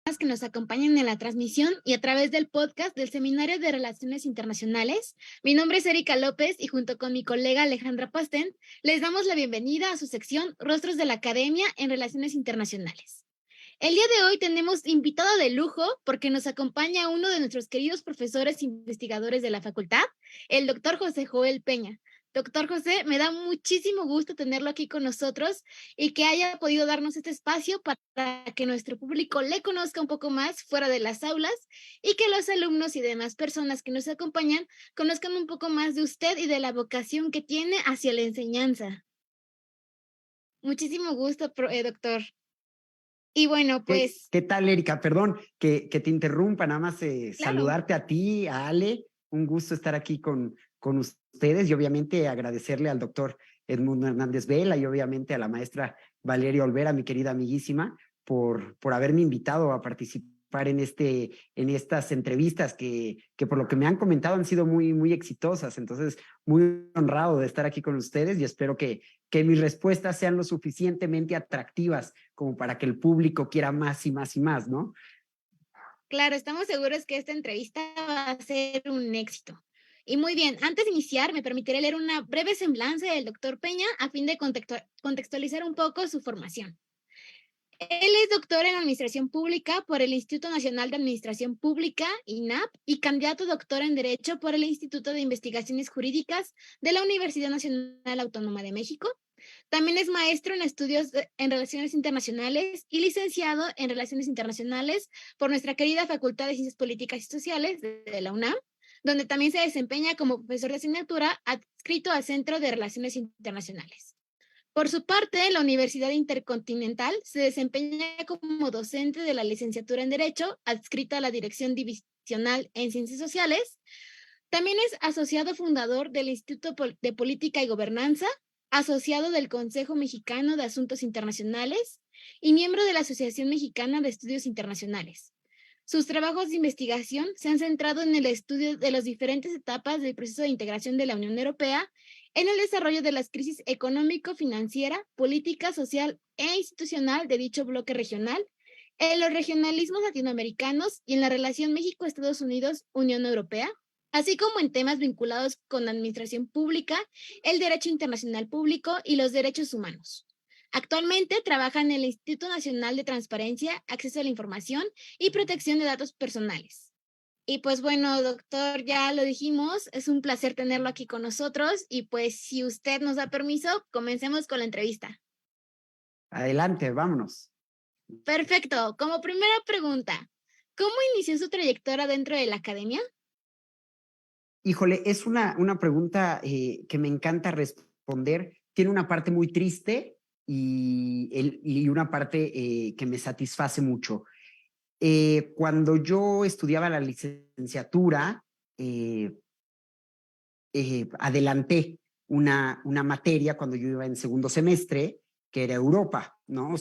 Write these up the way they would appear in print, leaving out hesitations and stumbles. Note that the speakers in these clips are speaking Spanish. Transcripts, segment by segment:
Que nos acompañan en la transmisión y a través del podcast del Seminario de Relaciones Internacionales. Mi nombre es Erika López y junto con mi colega Alejandra Pastén les damos la bienvenida a su sección Rostros de la Academia en Relaciones Internacionales. El día de hoy tenemos invitado de lujo porque nos acompaña uno de nuestros queridos profesores investigadores de la facultad, el doctor José Joel Peña. Doctor José, me da muchísimo gusto tenerlo aquí con nosotros y que haya podido darnos este espacio para que nuestro público le conozca un poco más fuera de las aulas y que los alumnos y demás personas que nos acompañan conozcan un poco más de usted y de la vocación que tiene hacia la enseñanza. Muchísimo gusto, doctor. Y bueno, ¿Qué, pues, qué tal, Erika? Perdón que te interrumpa, nada más claro. saludarte a ti, a Ale. Un gusto estar aquí con ustedes y obviamente agradecerle al doctor Edmundo Hernández Vela y obviamente a la maestra Valeria Olvera, mi querida amiguísima, por haberme invitado a participar en estas entrevistas que por lo que me han comentado han sido muy exitosas. Entonces, muy honrado de estar aquí con ustedes y espero que mis respuestas sean lo suficientemente atractivas como para que el público quiera más y más y más, ¿no? Claro, estamos seguros que esta entrevista va a ser un éxito. Y muy bien, antes de iniciar, me permitiré leer una breve semblanza del doctor Peña a fin de contextualizar un poco su formación. Él es doctor en Administración Pública por el Instituto Nacional de Administración Pública, INAP, y candidato doctor en Derecho por el Instituto de Investigaciones Jurídicas de la Universidad Nacional Autónoma de México. También es maestro en estudios en Relaciones Internacionales y licenciado en Relaciones Internacionales por nuestra querida Facultad de Ciencias Políticas y Sociales de la UNAM, donde también se desempeña como profesor de asignatura adscrito al Centro de Relaciones Internacionales. Por su parte, la Universidad Intercontinental se desempeña como docente de la licenciatura en Derecho, adscrita a la Dirección Divisional en Ciencias Sociales. También es asociado fundador del Instituto de Política y Gobernanza, asociado del Consejo Mexicano de Asuntos Internacionales y miembro de la Asociación Mexicana de Estudios Internacionales. Sus trabajos de investigación se han centrado en el estudio de las diferentes etapas del proceso de integración de la Unión Europea en el desarrollo de las crisis económico-financiera, política, social e institucional de dicho bloque regional, en los regionalismos latinoamericanos y en la relación México-Estados Unidos-Unión Europea, así como en temas vinculados con la administración pública, el derecho internacional público y los derechos humanos. Actualmente trabaja en el Instituto Nacional de Transparencia, Acceso a la Información y Protección de Datos Personales. Y pues bueno, doctor, ya lo dijimos, es un placer tenerlo aquí con nosotros y pues si usted nos da permiso, comencemos con la entrevista. Adelante, vámonos. Perfecto, como primera pregunta, ¿cómo inició su trayectoria dentro de la academia? Híjole, es una pregunta que me encanta responder. Tiene una parte muy triste y una parte que me satisface mucho. Cuando yo estudiaba la licenciatura, eh, adelanté una materia cuando yo iba en segundo semestre, que era Europa, ¿no?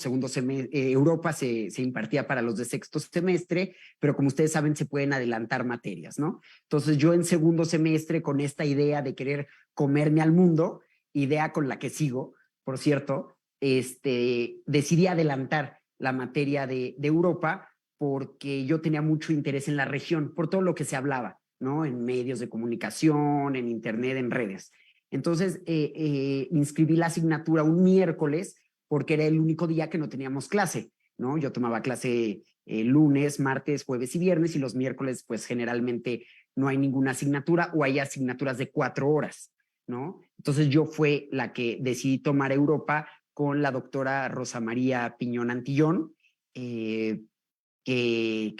Europa se impartía para los de sexto semestre, pero como ustedes saben, se pueden adelantar materias, ¿no? Entonces yo en segundo semestre, con esta idea de querer comerme al mundo, idea con la que sigo, por cierto, decidí adelantar la materia de Europa porque yo tenía mucho interés en la región, por todo lo que se hablaba, ¿no? En medios de comunicación, en internet, en redes. Entonces, inscribí la asignatura un miércoles porque era el único día que no teníamos clase, ¿no? Yo tomaba clase lunes, martes, jueves y viernes y los miércoles, pues generalmente no hay ninguna asignatura o hay asignaturas de 4 horas, ¿no? Entonces yo fue la que decidí tomar Europa con la doctora Rosa María Piñón Antillón,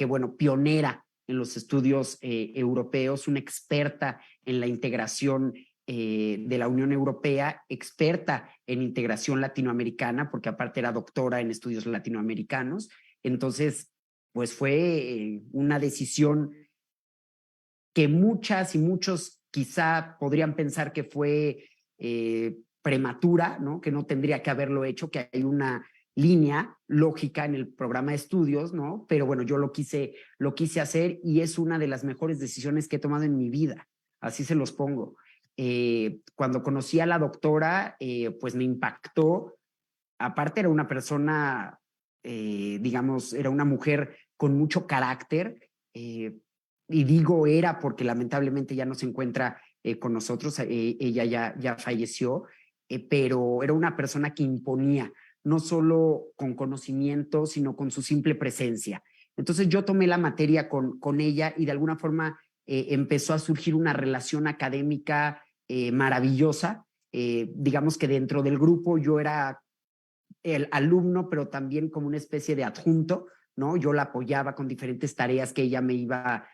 bueno, pionera en los estudios europeos, una experta en la integración de la Unión Europea, experta en integración latinoamericana, porque aparte era doctora en estudios latinoamericanos. Entonces, pues fue una decisión que muchas y muchos quizá podrían pensar que fue prematura, ¿no? Que no tendría que haberlo hecho, que hay una línea lógica en el programa de estudios, ¿no? Pero bueno, yo lo quise hacer y es una de las mejores decisiones que he tomado en mi vida, así se los pongo. Cuando conocí a la doctora, pues me impactó. Aparte era una persona digamos, era una mujer con mucho carácter, y digo era porque lamentablemente ya no se encuentra con nosotros, ella ya falleció, pero era una persona que imponía, no solo con conocimiento, sino con su simple presencia. Entonces yo tomé la materia con ella y de alguna forma empezó a surgir una relación académica maravillosa. Digamos que dentro del grupo yo era el alumno, pero también como una especie de adjunto, ¿no? Yo la apoyaba con diferentes tareas que ella me iba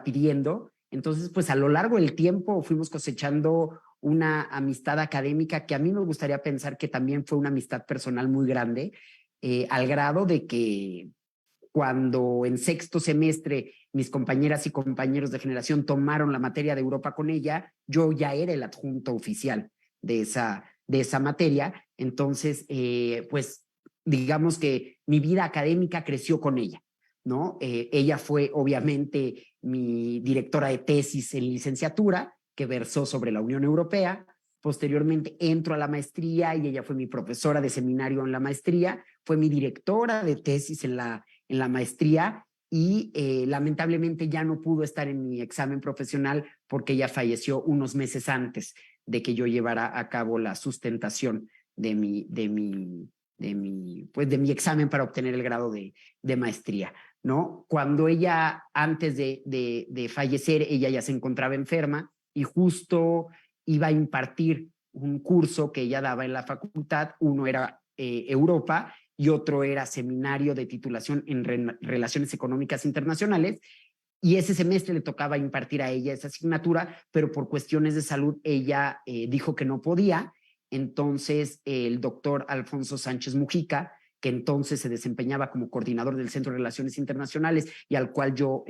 pidiendo. Entonces, pues a lo largo del tiempo fuimos cosechando una amistad académica que a mí me gustaría pensar que también fue una amistad personal muy grande, al grado de que cuando en sexto semestre mis compañeras y compañeros de generación tomaron la materia de Europa con ella, yo ya era el adjunto oficial de esa materia. Entonces, pues digamos que mi vida académica creció con ella, ¿no? Ella fue obviamente mi directora de tesis en licenciatura, que versó sobre la Unión Europea. Posteriormente entro a la maestría y ella fue mi profesora de seminario en la maestría, fue mi directora de tesis en la maestría y lamentablemente ya no pudo estar en mi examen profesional porque ella falleció unos meses antes de que yo llevara a cabo la sustentación pues de mi examen para obtener el grado de maestría, ¿no? Cuando ella, antes de fallecer, ella ya se encontraba enferma y justo iba a impartir un curso que ella daba en la facultad. Uno era Europa y otro era seminario de titulación en Relaciones Económicas Internacionales. Y ese semestre le tocaba impartir a ella esa asignatura, pero por cuestiones de salud ella dijo que no podía. Entonces el doctor Alfonso Sánchez Mujica, que entonces se desempeñaba como coordinador del Centro de Relaciones Internacionales y al cual yo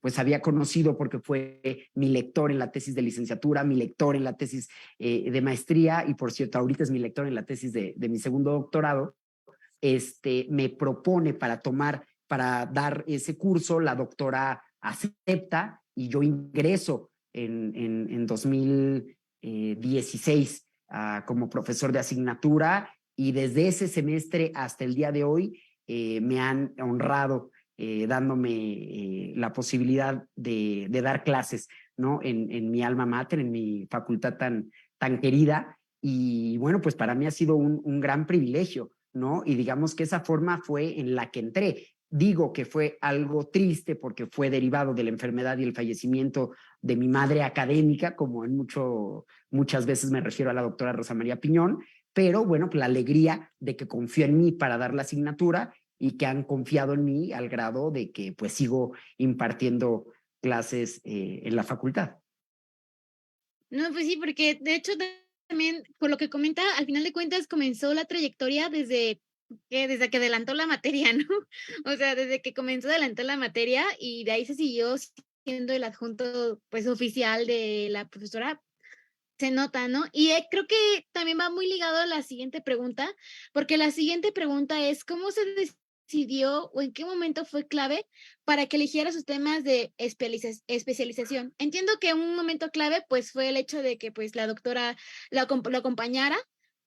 pues había conocido porque fue mi lector en la tesis de licenciatura, mi lector en la tesis de maestría y por cierto ahorita es mi lector en la tesis de mi segundo doctorado, me propone para dar ese curso, la doctora acepta y yo ingreso en 2016 como profesor de asignatura y desde ese semestre hasta el día de hoy me han honrado dándome la posibilidad de dar clases, ¿no? En mi alma mater, en mi facultad tan querida. Y bueno, pues para mí ha sido un gran privilegio, ¿no? Y digamos que esa forma fue en la que entré. Digo que fue algo triste porque fue derivado de la enfermedad y el fallecimiento de mi madre académica, como muchas veces me refiero a la doctora Rosa María Piñón, pero bueno, pues la alegría de que confió en mí para dar la asignatura y que han confiado en mí al grado de que pues sigo impartiendo clases en la facultad. No, pues sí, porque de hecho también, por lo que comenta, al final de cuentas comenzó la trayectoria desde que adelantó la materia, ¿no? O sea, desde que comenzó a adelantar la materia y de ahí se siguió siendo el adjunto, pues, oficial de la profesora. Se nota, ¿no? Y, creo que también va muy ligado a la siguiente pregunta, porque la siguiente pregunta es, ¿cómo se decidió o en qué momento fue clave para que eligiera sus temas de especialización? Entiendo que un momento clave, pues, fue el hecho de que, pues, la doctora lo acompañara,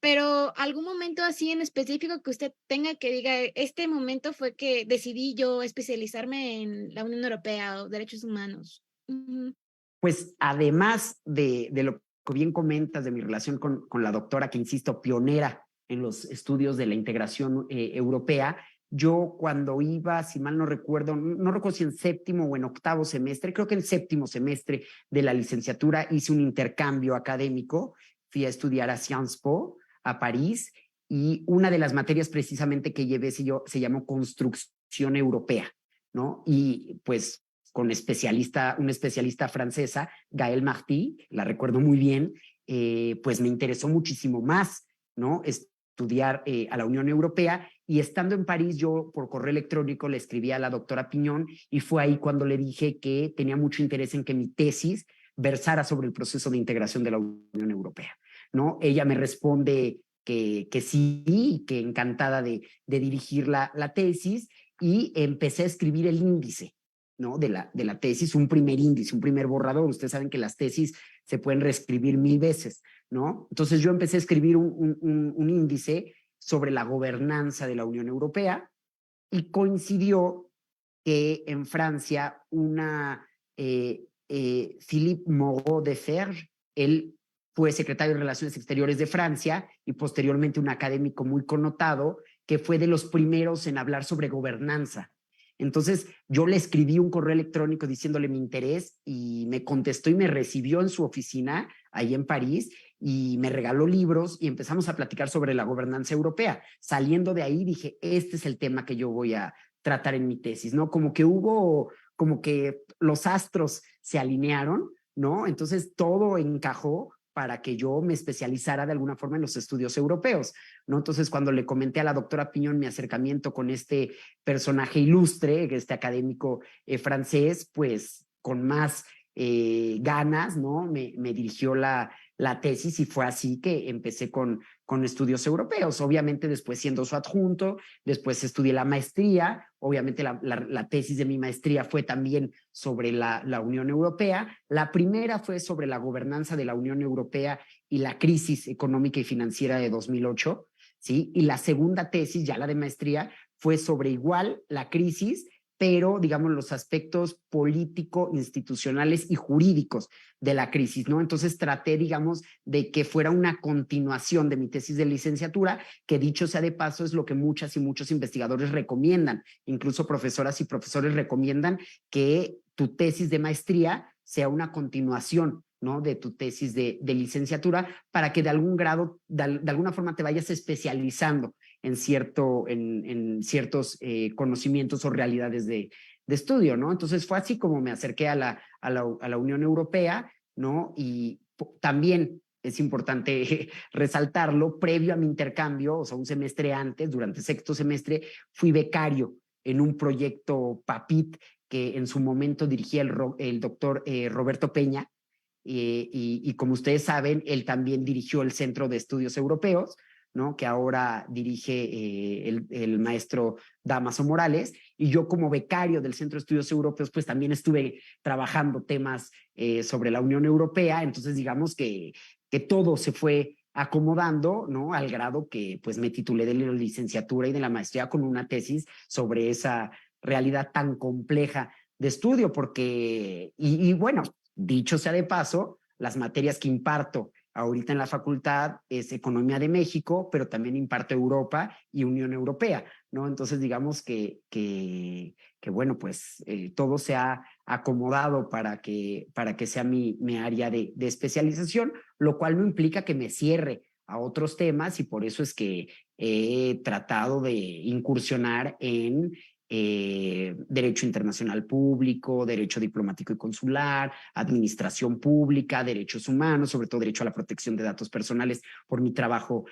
pero, ¿algún momento así en específico que usted tenga que diga: "Este momento fue que decidí yo especializarme en la Unión Europea o derechos humanos"? Ujú. Pues además de lo que bien comentas de mi relación con la doctora, que insisto, pionera en los estudios de la integración europea, yo cuando iba, si mal no recuerdo, no recuerdo si en séptimo o en octavo semestre, creo que en séptimo semestre de la licenciatura hice un intercambio académico, fui a estudiar a Sciences Po, a París, y una de las materias precisamente que llevé se llamó Construcción Europea, ¿no? Y pues con una especialista francesa, Gaëlle Marty, la recuerdo muy bien, pues me interesó muchísimo más, ¿no? Estudiar a la Unión Europea y estando en París yo por correo electrónico le escribí a la doctora Piñón y fue ahí cuando le dije que tenía mucho interés en que mi tesis versara sobre el proceso de integración de la Unión Europea, ¿no? Ella me responde que sí, que encantada de dirigir la tesis y empecé a escribir el índice, ¿no? De la tesis, un primer índice, un primer borrador. Ustedes saben que las tesis se pueden reescribir 1000 veces, ¿no? Entonces yo empecé a escribir un índice sobre la gobernanza de la Unión Europea y coincidió que en Francia Philippe Moreau de Ferge, él fue secretario de Relaciones Exteriores de Francia y posteriormente un académico muy connotado que fue de los primeros en hablar sobre gobernanza. Entonces yo le escribí un correo electrónico diciéndole mi interés y me contestó y me recibió en su oficina ahí en París y me regaló libros y empezamos a platicar sobre la gobernanza europea. Saliendo de ahí dije, este es el tema que yo voy a tratar en mi tesis, ¿no? Como que los astros se alinearon, ¿no? Entonces todo encajó para que yo me especializara de alguna forma en los estudios europeos, ¿no? Entonces, cuando le comenté a la doctora Piñón mi acercamiento con este personaje ilustre, este académico francés, pues con más ganas, ¿no? Me dirigió la tesis y fue así que empecé con estudios europeos. Obviamente después siendo su adjunto, después estudié la maestría, obviamente la tesis de mi maestría fue también sobre la Unión Europea. La primera fue sobre la gobernanza de la Unión Europea y la crisis económica y financiera de 2008, ¿sí? Y la segunda tesis, ya la de maestría, fue sobre igual la crisis, pero digamos los aspectos político, institucionales y jurídicos de la crisis, ¿no? Entonces traté, digamos, de que fuera una continuación de mi tesis de licenciatura, que dicho sea de paso es lo que muchas y muchos investigadores recomiendan, incluso profesoras y profesores recomiendan que tu tesis de maestría sea una continuación, ¿no? De tu tesis de licenciatura para que de algún grado, de alguna forma te vayas especializando en ciertos conocimientos o realidades de estudio, ¿no? Entonces fue así como me acerqué a la Unión Europea, ¿no? Y también es importante resaltarlo, previo a mi intercambio, o sea, un semestre antes, durante sexto semestre, fui becario en un proyecto PAPIT que en su momento dirigía el doctor Roberto Peña, y como ustedes saben, él también dirigió el Centro de Estudios Europeos, ¿no? Que ahora dirige el maestro Damaso Morales, y yo como becario del Centro de Estudios Europeos, pues también estuve trabajando temas sobre la Unión Europea, entonces digamos que todo se fue acomodando, ¿no? Al grado que pues me titulé de la licenciatura y de la maestría con una tesis sobre esa realidad tan compleja de estudio, porque, y bueno, dicho sea de paso, las materias que imparto ahorita en la facultad es Economía de México, pero también imparto Europa y Unión Europea, ¿no? Entonces, digamos que bueno, pues todo se ha acomodado para que sea mi área de especialización, lo cual no implica que me cierre a otros temas y por eso es que he tratado de incursionar en derecho internacional público, derecho diplomático y consular, administración pública, derechos humanos, sobre todo derecho a la protección de datos personales por mi trabajo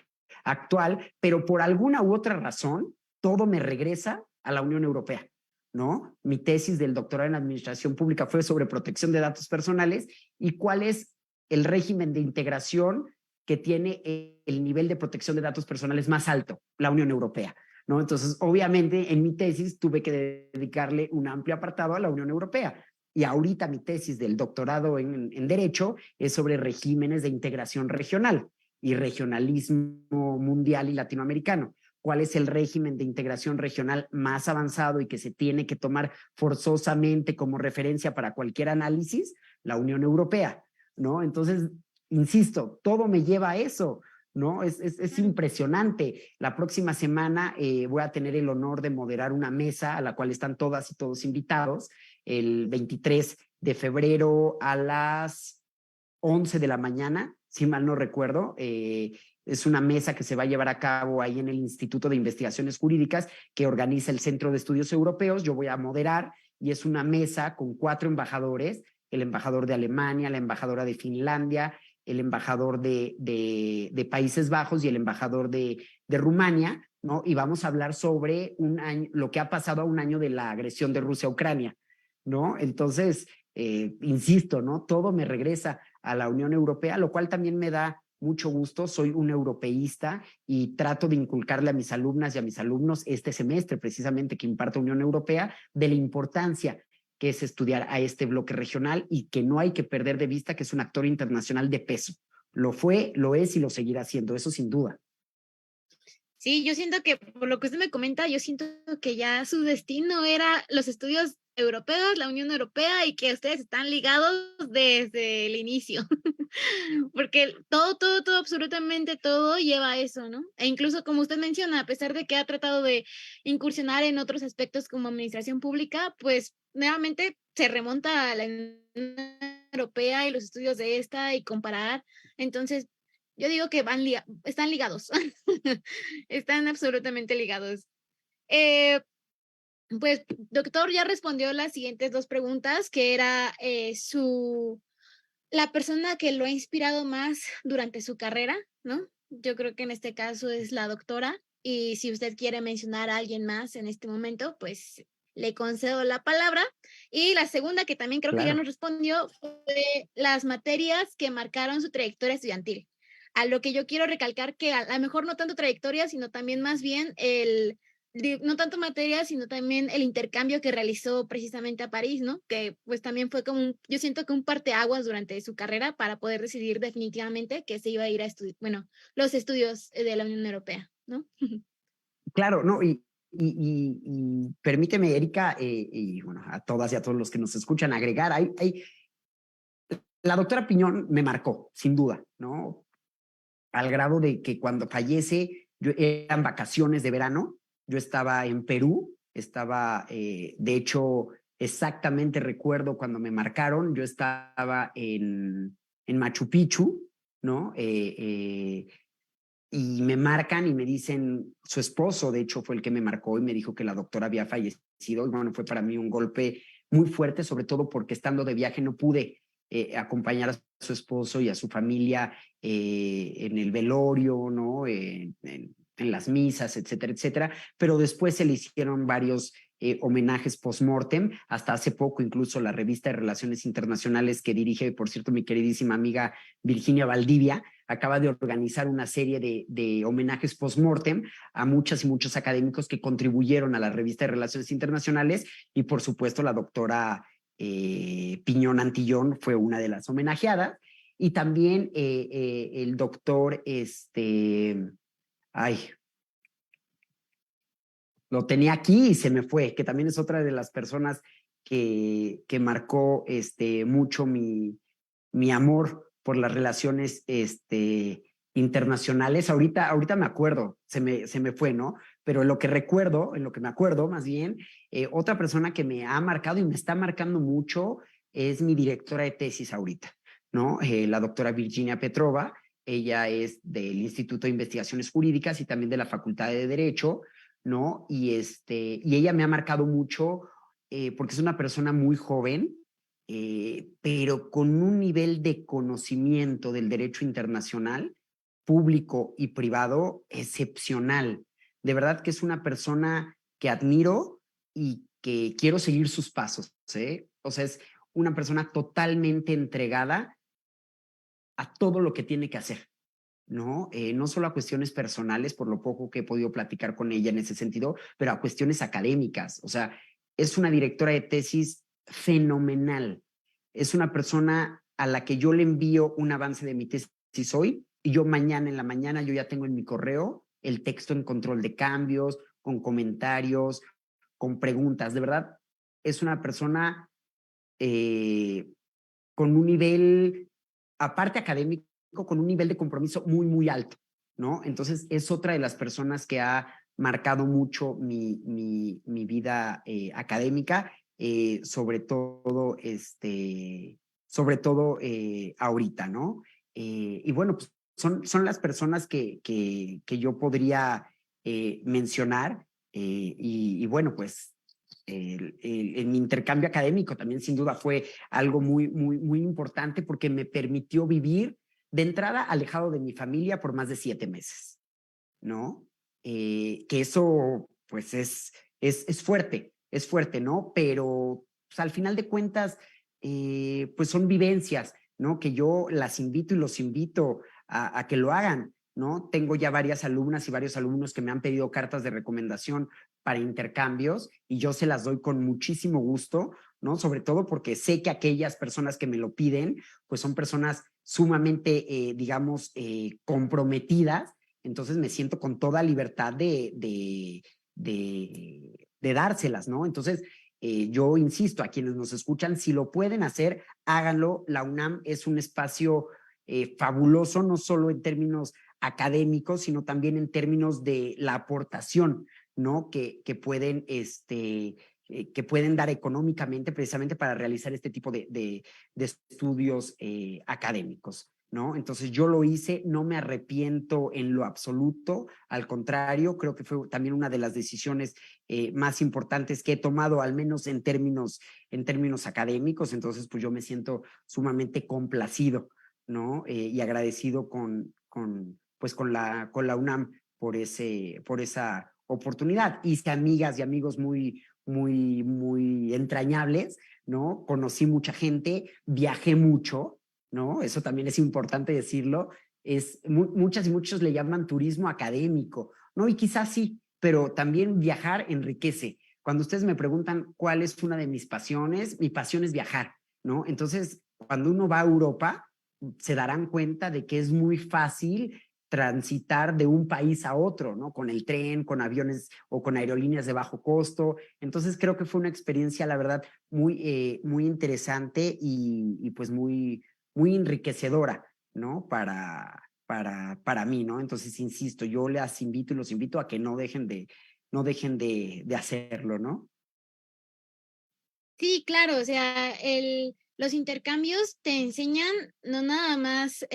actual, pero por alguna u otra razón, todo me regresa a la Unión Europea, ¿no? Mi tesis del doctorado en administración pública fue sobre protección de datos personales y cuál es el régimen de integración que tiene el nivel de protección de datos personales más alto, la Unión Europea, ¿no? Entonces, obviamente, en mi tesis tuve que dedicarle un amplio apartado a la Unión Europea. Y ahorita mi tesis del doctorado en Derecho es sobre regímenes de integración regional y regionalismo mundial y latinoamericano. ¿Cuál es el régimen de integración regional más avanzado y que se tiene que tomar forzosamente como referencia para cualquier análisis? La Unión Europea, ¿no? Entonces, insisto, todo me lleva a eso, ¿no? Es impresionante. La próxima semana voy a tener el honor de moderar una mesa a la cual están todas y todos invitados, el 23 de febrero a las 11 de la mañana, si mal no recuerdo. Es una mesa que se va a llevar a cabo ahí en el Instituto de Investigaciones Jurídicas que organiza el Centro de Estudios Europeos. Yo voy a moderar y es una mesa con 4 embajadores, el embajador de Alemania, la embajadora de Finlandia, el embajador de Países Bajos y el embajador de Rumania, ¿no? Y vamos a hablar sobre un año, lo que ha pasado a un año de la agresión de Rusia a Ucrania, ¿no? Entonces, insisto, ¿no? Todo me regresa a la Unión Europea, lo cual también me da mucho gusto. Soy un europeísta y trato de inculcarle a mis alumnas y a mis alumnos este semestre, precisamente que imparto Unión Europea, de la importancia que es estudiar a este bloque regional y que no hay que perder de vista que es un actor internacional de peso. Lo fue, lo es y lo seguirá siendo, eso sin duda. Sí, yo siento que por lo que usted me comenta, yo siento que ya su destino era los estudios europeos, la Unión Europea y que ustedes están ligados desde el inicio. Porque todo, absolutamente todo lleva a eso, ¿no? E incluso como usted menciona, a pesar de que ha tratado de incursionar en otros aspectos como administración pública, pues nuevamente se remonta a la Unión Europea y los estudios de esta y comparar. Entonces, yo digo que están ligados. Están absolutamente ligados. Eh, pues, doctor, ya respondió las siguientes dos preguntas, que era la persona que lo ha inspirado más durante su carrera, ¿no? Yo creo que en este caso es la doctora. Y si usted quiere mencionar a alguien más en este momento, pues le concedo la palabra. Y la segunda, que también creo que ya Claro. nos respondió, fue las materias que marcaron su trayectoria estudiantil. A lo que yo quiero recalcar que a lo mejor no tanto trayectoria, sino también más bien no tanto materias, sino también el intercambio que realizó precisamente a París, ¿no? Que pues también fue como yo siento que un parteaguas durante su carrera para poder decidir definitivamente que se iba a ir a estudiar, bueno, los estudios de la Unión Europea, ¿no? Claro, no, y permíteme, Erika, y bueno, a todas y a todos los que nos escuchan, agregar, la doctora Piñón me marcó, sin duda, ¿no? Al grado de que cuando fallece, eran vacaciones de verano, yo estaba en Perú, de hecho, exactamente recuerdo cuando me marcaron, yo estaba en Machu Picchu, ¿no? Y me marcan y me dicen, su esposo, de hecho, fue el que me marcó y me dijo que la doctora había fallecido. Y bueno, fue para mí un golpe muy fuerte, sobre todo porque estando de viaje no pude acompañar a su esposo y a su familia en el velorio, ¿no? En las misas, etcétera, etcétera. Pero después se le hicieron varios homenajes post-mortem. Hasta hace poco, incluso la revista de Relaciones Internacionales que dirige, por cierto, mi queridísima amiga Virginia Valdivia, acaba de organizar una serie de homenajes post-mortem a muchas y muchos académicos que contribuyeron a la revista de Relaciones Internacionales y por supuesto la doctora Piñón Antillón fue una de las homenajeadas y también el doctor, ay, lo tenía aquí y se me fue, que también es otra de las personas que marcó mucho mi amor por las relaciones internacionales. Ahorita me acuerdo, se me fue, ¿no? Pero en lo que me acuerdo más bien, otra persona que me ha marcado y me está marcando mucho es mi directora de tesis ahorita, ¿no? La doctora Virginia Petrova. Ella es del Instituto de Investigaciones Jurídicas y también de la Facultad de Derecho, ¿no? Y ella me ha marcado mucho porque es una persona muy joven, pero con un nivel de conocimiento del derecho internacional, público y privado, excepcional. De verdad que es una persona que admiro y que quiero seguir sus pasos, ¿sí? O sea, es una persona totalmente entregada a todo lo que tiene que hacer, ¿no? No solo a cuestiones personales, por lo poco que he podido platicar con ella en ese sentido, pero a cuestiones académicas. O sea, es una directora de tesis fenomenal. Es una persona a la que yo le envío un avance de mi tesis hoy y yo mañana en la mañana yo ya tengo en mi correo el texto en control de cambios, con comentarios, con preguntas. De verdad, es una persona eh, con un nivel, aparte académico, con un nivel de compromiso muy, muy alto, ¿no? Entonces, es otra de las personas que ha marcado mucho mi vida académica, sobre todo ahorita, ¿no? Y bueno, pues son las personas que yo podría mencionar y bueno, pues mi intercambio académico también sin duda fue algo muy, muy, muy importante porque me permitió vivir de entrada alejado de mi familia por más de 7 meses, ¿no? Que eso pues es fuerte, ¿no? Pero pues, al final de cuentas, pues son vivencias, ¿no? Que yo las invito y los invito a que lo hagan, ¿no? Tengo ya varias alumnas y varios alumnos que me han pedido cartas de recomendación para intercambios y yo se las doy con muchísimo gusto, ¿no? Sobre todo porque sé que aquellas personas que me lo piden, pues son personas sumamente, digamos, comprometidas Entonces me siento con toda libertad de dárselas, ¿no? Entonces, yo insisto a quienes nos escuchan, si lo pueden hacer, háganlo. La UNAM es un espacio fabuloso, no solo en términos académicos, sino también en términos de la aportación, ¿no? Que pueden dar económicamente precisamente para realizar este tipo de estudios académicos, ¿no? Entonces yo lo hice, no me arrepiento en lo absoluto, al contrario, creo que fue también una de las decisiones más importantes que he tomado, al menos en términos académicos, entonces pues yo me siento sumamente complacido, ¿no? Y agradecido pues con la UNAM por esa oportunidad. Hice amigas y amigos muy entrañables, ¿no? Conocí mucha gente, viajé mucho, ¿no? Eso también es importante decirlo. Muchas y muchos le llaman turismo académico, ¿no? Y quizás sí, pero también viajar enriquece. Cuando ustedes me preguntan cuál es una de mis pasiones, mi pasión es viajar, ¿no? Entonces, cuando uno va a Europa, se darán cuenta de que es muy fácil transitar de un país a otro, ¿no? Con el tren, con aviones o con aerolíneas de bajo costo. Entonces creo que fue una experiencia, la verdad, muy interesante y pues muy enriquecedora, ¿no? Para mí, ¿no? Entonces, insisto, yo les invito y los invito a que no dejen de hacerlo, ¿no? Sí, claro, o sea, los intercambios te enseñan no nada más,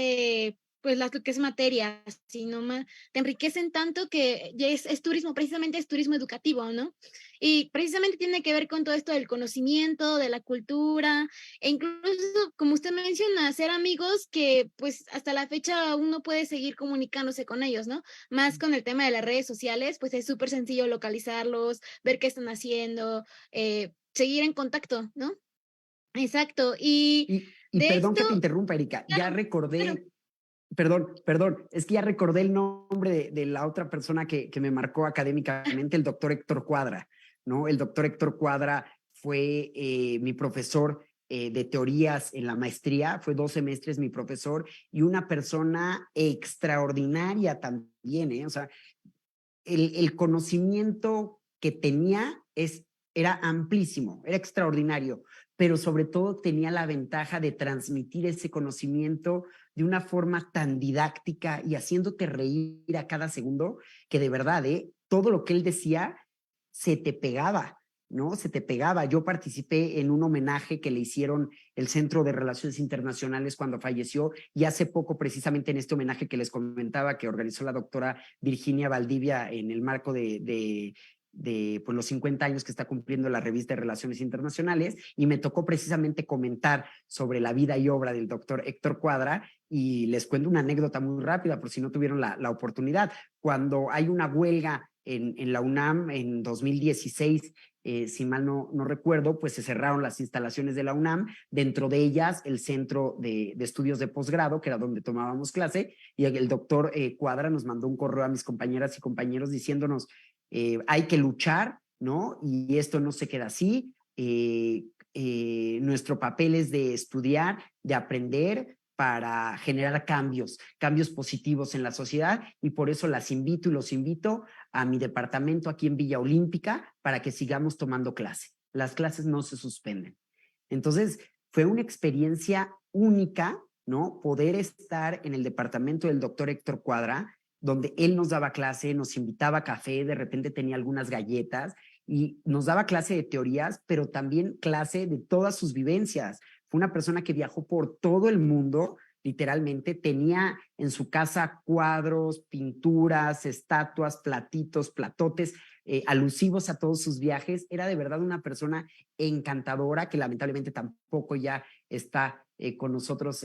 pues, lo que es materia, sino más, te enriquecen tanto que ya es turismo, precisamente es turismo educativo, ¿no? Y precisamente tiene que ver con todo esto del conocimiento, de la cultura, e incluso, como usted menciona, hacer amigos que, pues, hasta la fecha uno puede seguir comunicándose con ellos, ¿no? Más con el tema de las redes sociales, pues es súper sencillo localizarlos, ver qué están haciendo, seguir en contacto, ¿no? Exacto. Y Y de perdón esto, que te interrumpa, Erika, ya claro, claro. recordé, perdón, es que ya recordé el nombre de la otra persona que me marcó académicamente, el doctor Héctor Cuadra, ¿no? El doctor Héctor Cuadra fue mi profesor de teorías en la maestría, fue 2 semestres mi profesor y una persona extraordinaria también, ¿eh? O sea, el conocimiento que tenía era amplísimo, era extraordinario, pero sobre todo tenía la ventaja de transmitir ese conocimiento de una forma tan didáctica y haciéndote reír a cada segundo, que de verdad, todo lo que él decía se te pegaba, ¿no? Se te pegaba. Yo participé en un homenaje que le hicieron el Centro de Relaciones Internacionales cuando falleció y hace poco, precisamente en este homenaje que les comentaba que organizó la doctora Virginia Valdivia en el marco de pues, los 50 años que está cumpliendo la revista de Relaciones Internacionales, y me tocó precisamente comentar sobre la vida y obra del doctor Héctor Cuadra, y les cuento una anécdota muy rápida por si no tuvieron la oportunidad. Cuando hay una huelga en la UNAM en 2016, si mal no recuerdo, pues se cerraron las instalaciones de la UNAM, dentro de ellas el centro de estudios de posgrado, que era donde tomábamos clase, y el doctor Cuadra nos mandó un correo a mis compañeras y compañeros diciéndonos, hay que luchar, ¿no? Y esto no se queda así. Nuestro papel es de estudiar, de aprender para generar cambios positivos en la sociedad, y por eso las invito y los invito a mi departamento aquí en Villa Olímpica para que sigamos tomando clase. Las clases no se suspenden. Entonces, fue una experiencia única, ¿no? Poder estar en el departamento del doctor Héctor Cuadra, donde él nos daba clase, nos invitaba a café, de repente tenía algunas galletas y nos daba clase de teorías, pero también clase de todas sus vivencias. Fue una persona que viajó por todo el mundo, literalmente, tenía en su casa cuadros, pinturas, estatuas, platitos, platotes, alusivos a todos sus viajes. Era de verdad una persona encantadora que lamentablemente tampoco ya está con nosotros,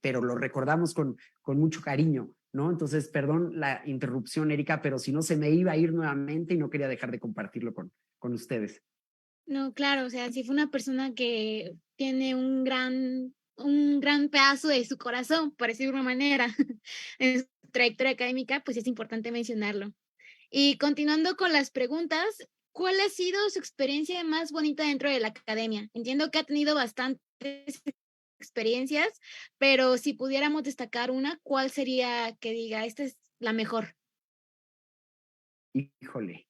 pero lo recordamos con mucho cariño, ¿no? Entonces, perdón la interrupción, Erika, pero si no se me iba a ir nuevamente y no quería dejar de compartirlo con ustedes. No, claro, o sea, sí fue una persona que tiene un gran pedazo de su corazón, por decirlo de una manera, en su trayectoria académica, pues es importante mencionarlo. Y continuando con las preguntas, ¿cuál ha sido su experiencia más bonita dentro de la academia? Entiendo que ha tenido bastantes experiencias, pero si pudiéramos destacar una, ¿cuál sería que diga, esta es la mejor? Híjole,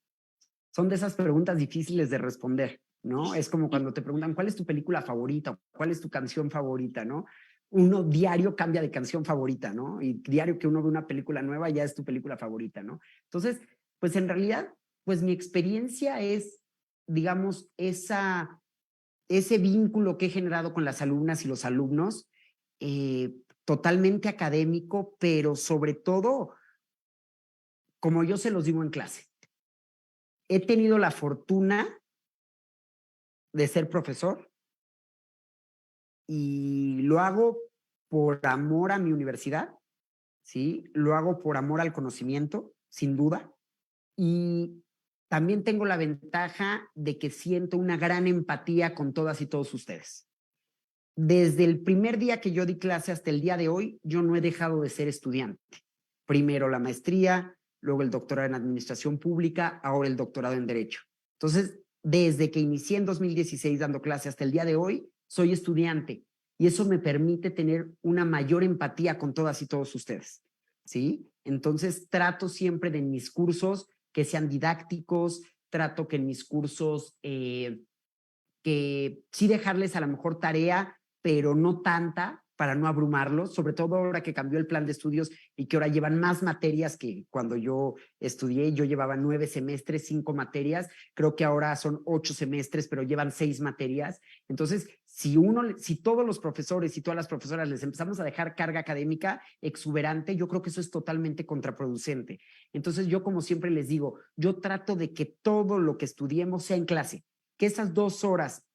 son de esas preguntas difíciles de responder, ¿no? Es como cuando te preguntan, ¿cuál es tu película favorita? ¿Cuál es tu canción favorita, no? Uno diario cambia de canción favorita, ¿no? Y diario que uno ve una película nueva ya es tu película favorita, ¿no? Entonces, pues en realidad, pues mi experiencia es, digamos, ese vínculo que he generado con las alumnas y los alumnos, totalmente académico, pero sobre todo, como yo se los digo en clase, he tenido la fortuna de ser profesor y lo hago por amor a mi universidad, ¿sí? Lo hago por amor al conocimiento, sin duda. Y también tengo la ventaja de que siento una gran empatía con todas y todos ustedes. Desde el primer día que yo di clase hasta el día de hoy, yo no he dejado de ser estudiante. Primero la maestría, luego el doctorado en administración pública, ahora el doctorado en derecho. Entonces, desde que inicié en 2016 dando clase hasta el día de hoy, soy estudiante y eso me permite tener una mayor empatía con todas y todos ustedes, ¿sí? Entonces, trato siempre de en mis cursos que sean didácticos, trato que en mis cursos que sí dejarles a lo mejor tarea, pero no tanta para no abrumarlos, sobre todo ahora que cambió el plan de estudios y que ahora llevan más materias que cuando yo estudié. Yo llevaba 9 semestres, 5 materias, creo que ahora son 8 semestres, pero llevan 6 materias. Entonces, si todos los profesores y todas las profesoras les empezamos a dejar carga académica exuberante, yo creo que eso es totalmente contraproducente. Entonces, yo como siempre les digo, yo trato de que todo lo que estudiemos sea en clase, que esas 2 horas,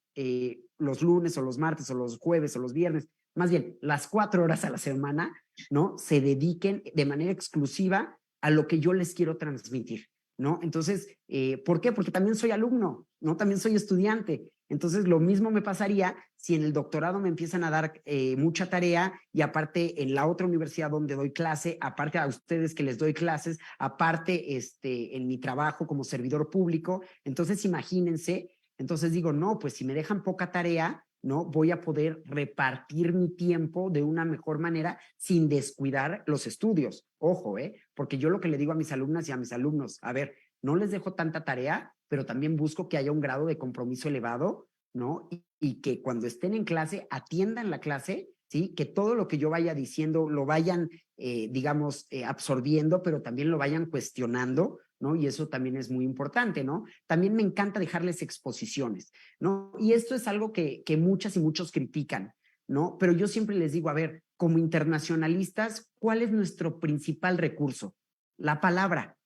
los lunes o los martes o los jueves o los viernes, más bien las 4 horas a la semana, ¿no? Se dediquen de manera exclusiva a lo que yo les quiero transmitir, ¿no? Entonces, ¿por qué? Porque también soy alumno, ¿no? También soy estudiante. Entonces, lo mismo me pasaría si en el doctorado me empiezan a dar mucha tarea y aparte en la otra universidad donde doy clase, aparte a ustedes que les doy clases, aparte en mi trabajo como servidor público. Entonces, imagínense. Entonces digo, no, pues si me dejan poca tarea, ¿no? Voy a poder repartir mi tiempo de una mejor manera sin descuidar los estudios. Ojo, porque yo lo que le digo a mis alumnas y a mis alumnos, a ver, no les dejo tanta tarea, pero también busco que haya un grado de compromiso elevado, ¿no? Y que cuando estén en clase atiendan la clase, ¿sí? Que todo lo que yo vaya diciendo lo vayan, digamos, absorbiendo, pero también lo vayan cuestionando, ¿no? Y eso también es muy importante, ¿no? También me encanta dejarles exposiciones, ¿no? Y esto es algo que muchas y muchos critican, ¿no? Pero yo siempre les digo, a ver, como internacionalistas, ¿cuál es nuestro principal recurso? La palabra.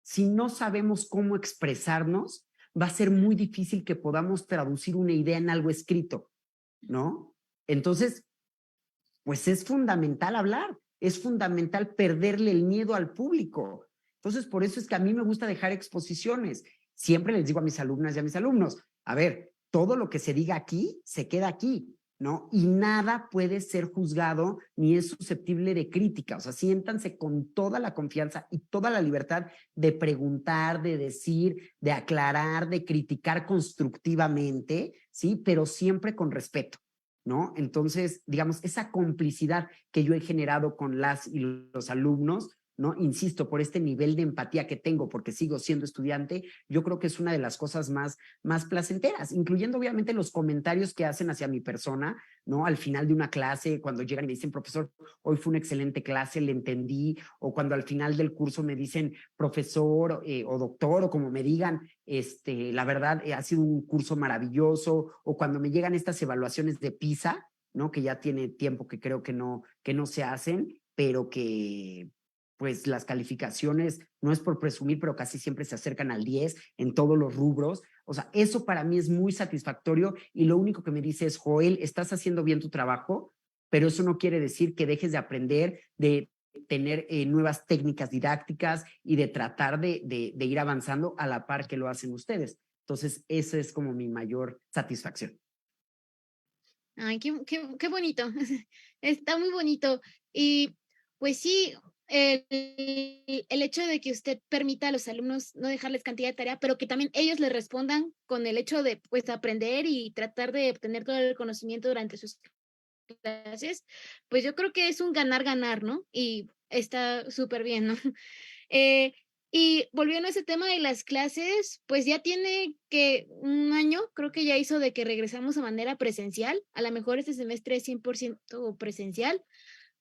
Si no sabemos cómo expresarnos, va a ser muy difícil que podamos traducir una idea en algo escrito, ¿no? Entonces, pues es fundamental hablar, es fundamental perderle el miedo al público. Entonces, por eso es que a mí me gusta dejar exposiciones. Siempre les digo a mis alumnas y a mis alumnos, a ver, todo lo que se diga aquí, se queda aquí, ¿no? Y nada puede ser juzgado ni es susceptible de crítica. O sea, siéntanse con toda la confianza y toda la libertad de preguntar, de decir, de aclarar, de criticar constructivamente, ¿sí? Pero siempre con respeto, ¿no? Entonces, digamos, esa complicidad que yo he generado con las y los alumnos, ¿no? Insisto, por este nivel de empatía que tengo, porque sigo siendo estudiante, yo creo que es una de las cosas más placenteras, incluyendo obviamente los comentarios que hacen hacia mi persona, ¿no? Al final de una clase, cuando llegan y me dicen, profesor, hoy fue una excelente clase, le entendí, o cuando al final del curso me dicen, profesor o doctor, o como me digan, la verdad, ha sido un curso maravilloso, o cuando me llegan estas evaluaciones de PISA, ¿no? Que ya tiene tiempo que creo que no se hacen, pero que pues las calificaciones, no es por presumir, pero casi siempre se acercan al 10 en todos los rubros. O sea, eso para mí es muy satisfactorio y lo único que me dice es, Joel, estás haciendo bien tu trabajo, pero eso no quiere decir que dejes de aprender, de tener nuevas técnicas didácticas y de tratar de ir avanzando a la par que lo hacen ustedes. Entonces, esa es como mi mayor satisfacción. Ay, qué bonito. Está muy bonito. Y pues sí, el hecho de que usted permita a los alumnos no dejarles cantidad de tarea, pero que también ellos le respondan con el hecho de pues aprender y tratar de obtener todo el conocimiento durante sus clases, pues yo creo que es un ganar-ganar, ¿no? Y está súper bien, ¿no? Eh, y volviendo a ese tema de las clases, pues ya tiene que un año, creo que ya hizo de que regresamos a manera presencial. A lo mejor este semestre es 100% presencial,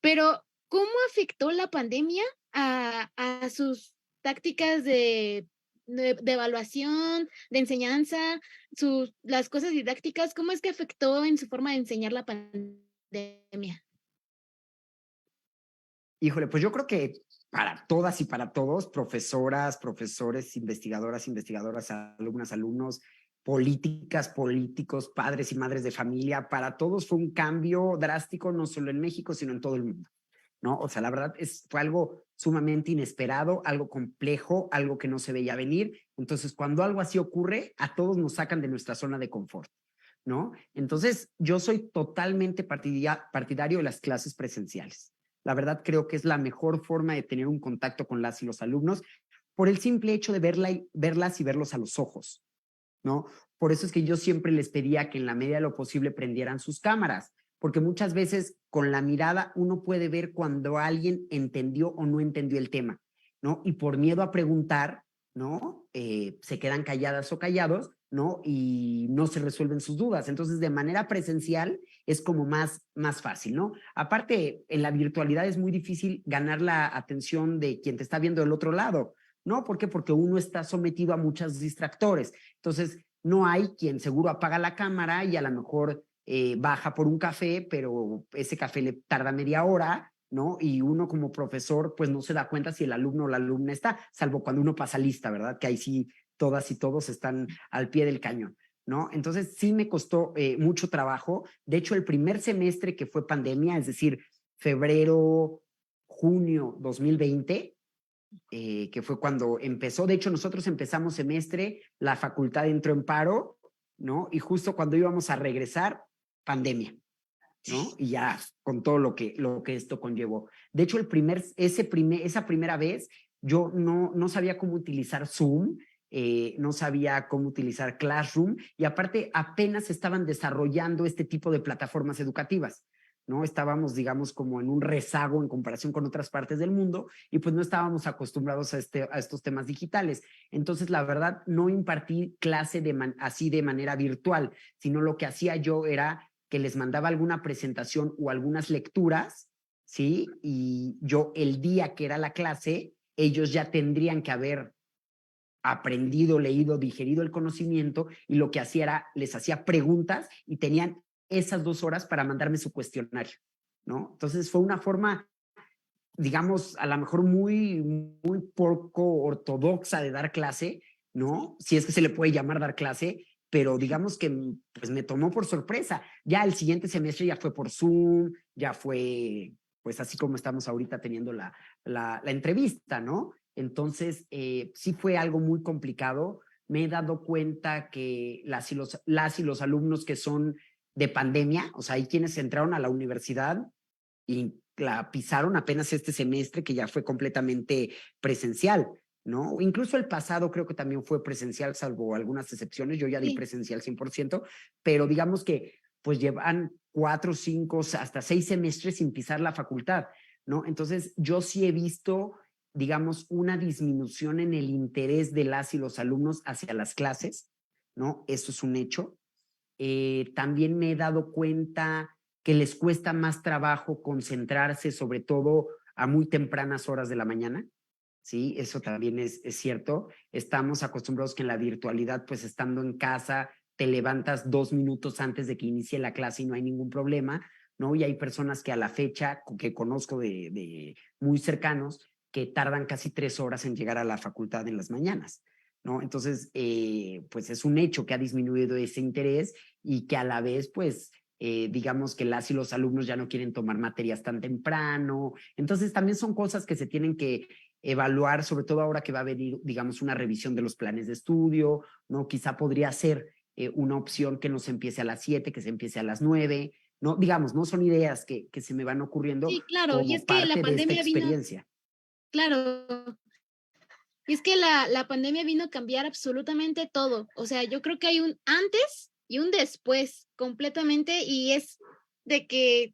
pero ¿cómo afectó la pandemia a sus tácticas de evaluación, de enseñanza, las cosas didácticas? ¿Cómo es que afectó en su forma de enseñar la pandemia? Híjole, pues yo creo que para todas y para todos, profesoras, profesores, investigadoras, alumnas, alumnos, políticas, políticos, padres y madres de familia, para todos fue un cambio drástico, no solo en México, sino en todo el mundo, ¿no? O sea, la verdad fue algo sumamente inesperado, algo complejo, algo que no se veía venir. Entonces, cuando algo así ocurre, a todos nos sacan de nuestra zona de confort, ¿no? Entonces, yo soy totalmente partidario de las clases presenciales. La verdad, creo que es la mejor forma de tener un contacto con las y los alumnos por el simple hecho de verlas y verlos a los ojos, ¿no? Por eso es que yo siempre les pedía que en la medida de lo posible prendieran sus cámaras, porque muchas veces con la mirada uno puede ver cuando alguien entendió o no entendió el tema, ¿no? Y por miedo a preguntar, ¿no? Se quedan calladas o callados, ¿no? Y no se resuelven sus dudas. Entonces, de manera presencial es como más fácil, ¿no? Aparte, en la virtualidad es muy difícil ganar la atención de quien te está viendo del otro lado, ¿no? ¿Por qué? Porque uno está sometido a muchos distractores. Entonces, no hay quien seguro apaga la cámara y a lo mejor baja por un café, pero ese café le tarda media hora, ¿no? Y uno como profesor, pues no se da cuenta si el alumno o la alumna está, salvo cuando uno pasa lista, ¿verdad? Que ahí sí todas y todos están al pie del cañón, ¿no? Entonces sí me costó mucho trabajo. De hecho, el primer semestre que fue pandemia, es decir, febrero, junio 2020, que fue cuando empezó. De hecho, nosotros empezamos semestre, la facultad entró en paro, ¿no? Y justo cuando íbamos a regresar, pandemia, ¿no? Y ya con todo lo que esto conllevó. De hecho, esa primera vez, yo no sabía cómo utilizar Zoom, no sabía cómo utilizar Classroom y aparte apenas estaban desarrollando este tipo de plataformas educativas. ¿No? Estábamos, digamos, como en un rezago en comparación con otras partes del mundo y pues no estábamos acostumbrados a estos temas digitales. Entonces, la verdad, no impartí clase así de manera virtual, sino lo que hacía yo era que les mandaba alguna presentación o algunas lecturas, ¿sí? Y yo el día que era la clase, ellos ya tendrían que haber aprendido, leído, digerido el conocimiento y lo que hacía era, les hacía preguntas y tenían esas 2 horas para mandarme su cuestionario, ¿no? Entonces fue una forma, digamos, a lo mejor muy poco ortodoxa de dar clase, ¿no? Si es que se le puede llamar dar clase, pero digamos que pues me tomó por sorpresa. Ya el siguiente semestre ya fue por Zoom, ya fue pues así como estamos ahorita teniendo la entrevista, ¿no? Entonces, sí fue algo muy complicado. Me he dado cuenta que las y los alumnos que son de pandemia, o sea, hay quienes entraron a la universidad y la pisaron apenas este semestre que ya fue completamente presencial, ¿no? Incluso el pasado creo que también fue presencial, salvo algunas excepciones, yo ya di Sí. presencial 100%, pero digamos que pues llevan 4, 5, hasta 6 semestres sin pisar la facultad, ¿no? Entonces yo sí he visto, digamos, una disminución en el interés de las y los alumnos hacia las clases, ¿no? Eso es un hecho. También me he dado cuenta que les cuesta más trabajo concentrarse, sobre todo a muy tempranas horas de la mañana. Sí, eso también es cierto. Estamos acostumbrados que en la virtualidad, pues estando en casa, te levantas 2 minutos antes de que inicie la clase y no hay ningún problema, ¿no? Y hay personas que a la fecha, que conozco de muy cercanos, que tardan casi 3 horas en llegar a la facultad en las mañanas, ¿no? Entonces, pues es un hecho que ha disminuido ese interés y que a la vez, pues, digamos que las y los alumnos ya no quieren tomar materias tan temprano. Entonces, también son cosas que se tienen que evaluar, sobre todo ahora que va a venir, digamos, una revisión de los planes de estudio, ¿no? Quizá podría ser una opción que no se empiece a las 7, que se empiece a las 9, ¿no? Digamos, no son ideas que se me van ocurriendo Sí, claro, y es como que la parte de esta pandemia vino, experiencia. claro, y es que la pandemia vino a cambiar absolutamente todo. O sea, yo creo que hay un antes y un después completamente, y es de que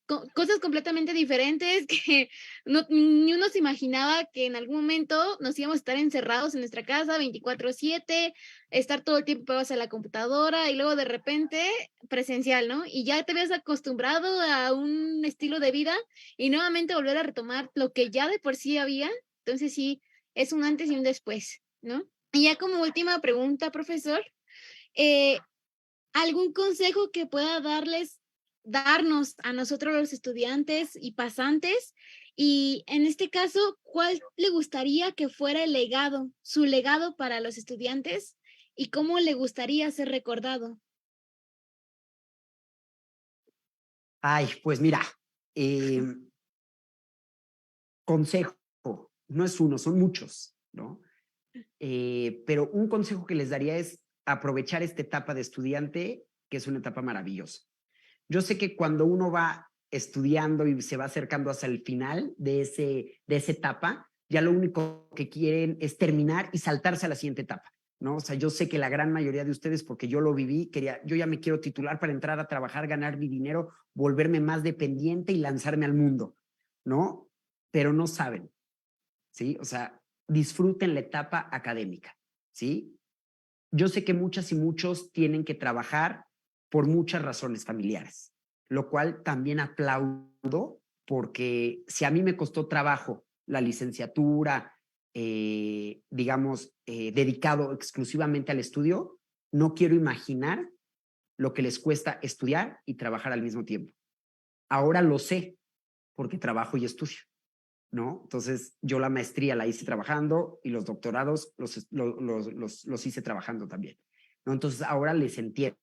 cosas completamente diferentes que ni uno se imaginaba que en algún momento nos íbamos a estar encerrados en nuestra casa 24/7, estar todo el tiempo pegados a la computadora y luego de repente presencial, ¿no? Y ya te habías acostumbrado a un estilo de vida y nuevamente volver a retomar lo que ya de por sí había. Entonces sí, es un antes y un después, ¿no? Y ya como última pregunta, profesor, eh, ¿algún consejo que pueda darnos a nosotros los estudiantes y pasantes? Y en este caso, ¿cuál le gustaría que fuera el legado, su legado para los estudiantes? ¿Y cómo le gustaría ser recordado? Ay, pues mira, eh, consejo, no es uno, son muchos, ¿no? Pero un consejo que les daría es aprovechar esta etapa de estudiante, que es una etapa maravillosa. Yo sé que cuando uno va estudiando y se va acercando hacia el final de esa etapa, ya lo único que quieren es terminar y saltarse a la siguiente etapa, ¿no? O sea, yo sé que la gran mayoría de ustedes, porque yo lo viví, yo ya me quiero titular para entrar a trabajar, ganar mi dinero, volverme más dependiente y lanzarme al mundo, ¿no? Pero no saben, ¿sí? O sea, disfruten la etapa académica, ¿sí? Yo sé que muchas y muchos tienen que trabajar por muchas razones familiares, lo cual también aplaudo porque si a mí me costó trabajo la licenciatura, digamos, dedicado exclusivamente al estudio, no quiero imaginar lo que les cuesta estudiar y trabajar al mismo tiempo. Ahora lo sé porque trabajo y estudio. ¿No? Entonces, yo la maestría la hice trabajando y los doctorados los hice trabajando también, ¿no? Entonces, ahora les entiendo.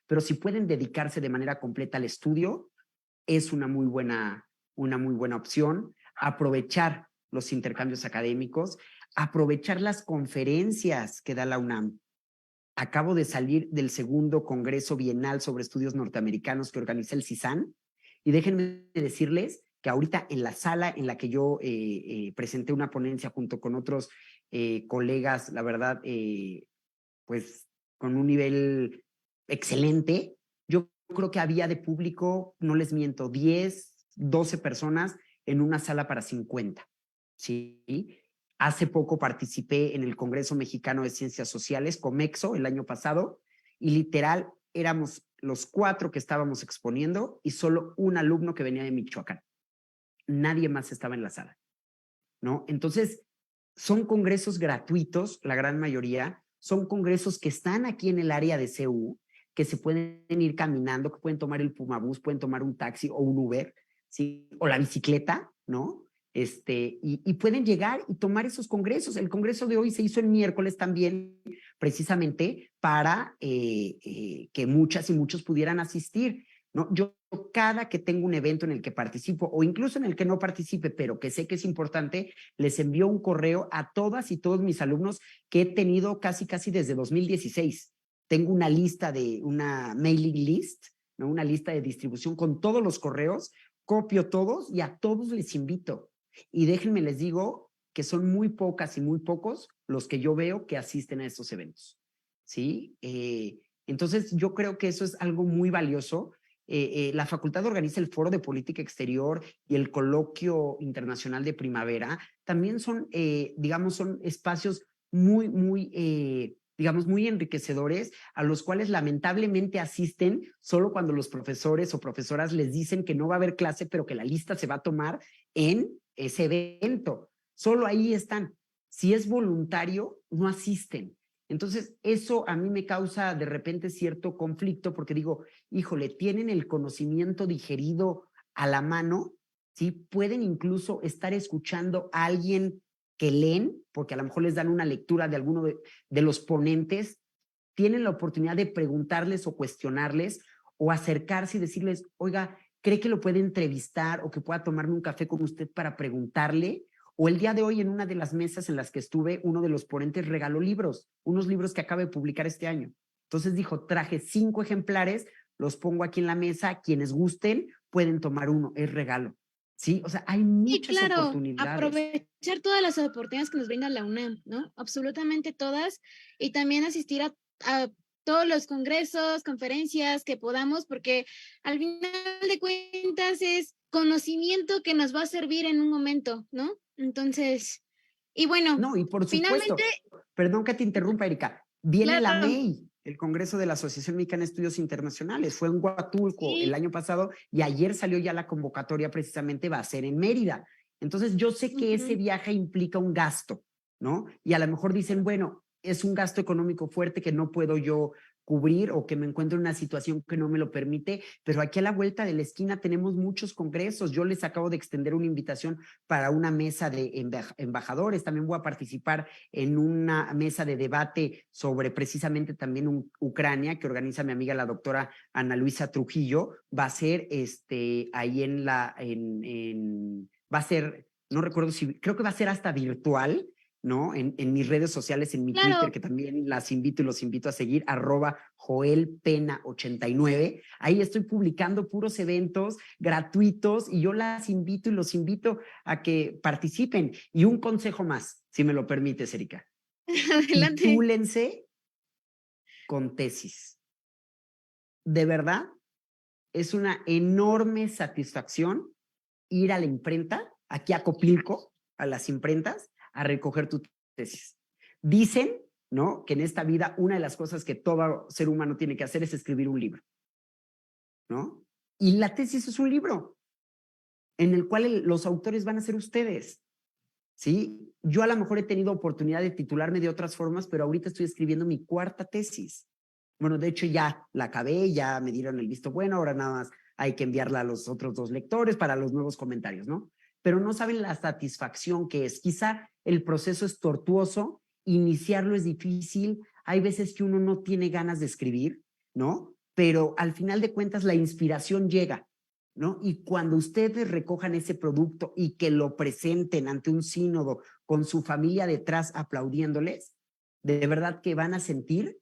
Pero si pueden dedicarse de manera completa al estudio, es una muy buena opción. Aprovechar los intercambios académicos, aprovechar las conferencias que da la UNAM. Acabo de salir del segundo Congreso Bienal sobre Estudios Norteamericanos que organiza el CISAN y déjenme decirles que ahorita en la sala en la que yo presenté una ponencia junto con otros colegas, la verdad, pues con un nivel excelente, yo creo que había de público, no les miento, 10, 12 personas en una sala para 50, ¿sí? Hace poco participé en el Congreso Mexicano de Ciencias Sociales, COMEXO, el año pasado, y literal éramos los 4 que estábamos exponiendo y solo un alumno que venía de Michoacán. Nadie más estaba en la sala, ¿no? Entonces, son congresos gratuitos, la gran mayoría, son congresos que están aquí en el área de CU, que se pueden ir caminando, que pueden tomar el Pumabús, pueden tomar un taxi o un Uber, ¿sí? O la bicicleta, ¿no? Y pueden llegar y tomar esos congresos. El congreso de hoy se hizo el miércoles también, precisamente para que muchas y muchos pudieran asistir, ¿no? Yo cada que tengo un evento en el que participo o incluso en el que no participe, pero que sé que es importante, les envío un correo a todas y todos mis alumnos que he tenido casi desde 2016. Tengo una lista de una mailing list, ¿no? Una lista de distribución con todos los correos, copio todos y a todos les invito. Y déjenme les digo que son muy pocas y muy pocos los que yo veo que asisten a estos eventos, ¿sí? Entonces yo creo que eso es algo muy valioso. La facultad organiza el Foro de Política Exterior y el Coloquio Internacional de Primavera. También son, digamos, son espacios digamos, muy enriquecedores, a los cuales lamentablemente asisten solo cuando los profesores o profesoras les dicen que no va a haber clase, pero que la lista se va a tomar en ese evento. Solo ahí están. Si es voluntario, no asisten. Entonces, eso a mí me causa de repente cierto conflicto porque digo, híjole, tienen el conocimiento digerido a la mano, ¿sí? Pueden incluso estar escuchando a alguien que leen, porque a lo mejor les dan una lectura de alguno de los ponentes, tienen la oportunidad de preguntarles o cuestionarles o acercarse y decirles, oiga, ¿cree que lo puede entrevistar o que pueda tomarme un café con usted para preguntarle? O el día de hoy, en una de las mesas en las que estuve, uno de los ponentes regaló libros, unos libros que acaba de publicar este año. Entonces dijo, traje 5 ejemplares, los pongo aquí en la mesa, quienes gusten pueden tomar uno, es regalo. Sí, o sea, hay Sí, muchas claro, oportunidades. aprovechar todas las oportunidades que nos brinda la UNAM, ¿no? Absolutamente todas. Y también asistir a todos los congresos, conferencias que podamos, porque al final de cuentas es conocimiento que nos va a servir en un momento, ¿no? Entonces, y bueno, No, y por finalmente, supuesto, perdón que te interrumpa, Erika, viene la claro, MEI, el Congreso de la Asociación Mexicana de Estudios Internacionales, fue en Huatulco el sí, año pasado y ayer salió ya la convocatoria, precisamente va a ser en Mérida. Entonces yo sé que ese ujú. viaje implica un gasto, ¿no? Y a lo mejor dicen, bueno, es un gasto económico fuerte que no puedo yo cubrir o que me encuentro en una situación que no me lo permite, pero aquí a la vuelta de la esquina tenemos muchos congresos. Yo les acabo de extender una invitación para una mesa de embajadores. También voy a participar en una mesa de debate sobre precisamente también Ucrania que organiza mi amiga la doctora Ana Luisa Trujillo. Va a ser ahí va a ser, no recuerdo si, creo que va a ser hasta virtual, ¿no? En mis redes sociales, en mi Twitter, Claro, que también las invito y los invito a seguir, @joelpena89. Ahí estoy publicando puros eventos gratuitos y yo las invito y los invito a que participen. Y un consejo más, si me lo permites, Erika. adelante. Titúlense con tesis. De verdad, es una enorme satisfacción ir a la imprenta, aquí a Copilco, a las imprentas, a recoger tu tesis. Dicen, ¿no? Que en esta vida una de las cosas que todo ser humano tiene que hacer es escribir un libro, ¿no? Y la tesis es un libro en el cual los autores van a ser ustedes. ¿Sí? Yo a lo mejor he tenido oportunidad de titularme de otras formas, pero ahorita estoy escribiendo mi cuarta tesis. Bueno, de hecho ya la acabé, ya me dieron el visto bueno, ahora nada más hay que enviarla a los otros dos lectores para los nuevos comentarios, ¿no? Pero no saben la satisfacción que es. Quizá el proceso es tortuoso, iniciarlo es difícil, hay veces que uno no tiene ganas de escribir, ¿no? Pero al final de cuentas la inspiración llega, ¿no? Y cuando ustedes recojan ese producto y que lo presenten ante un sínodo con su familia detrás aplaudiéndoles, de verdad que van a sentir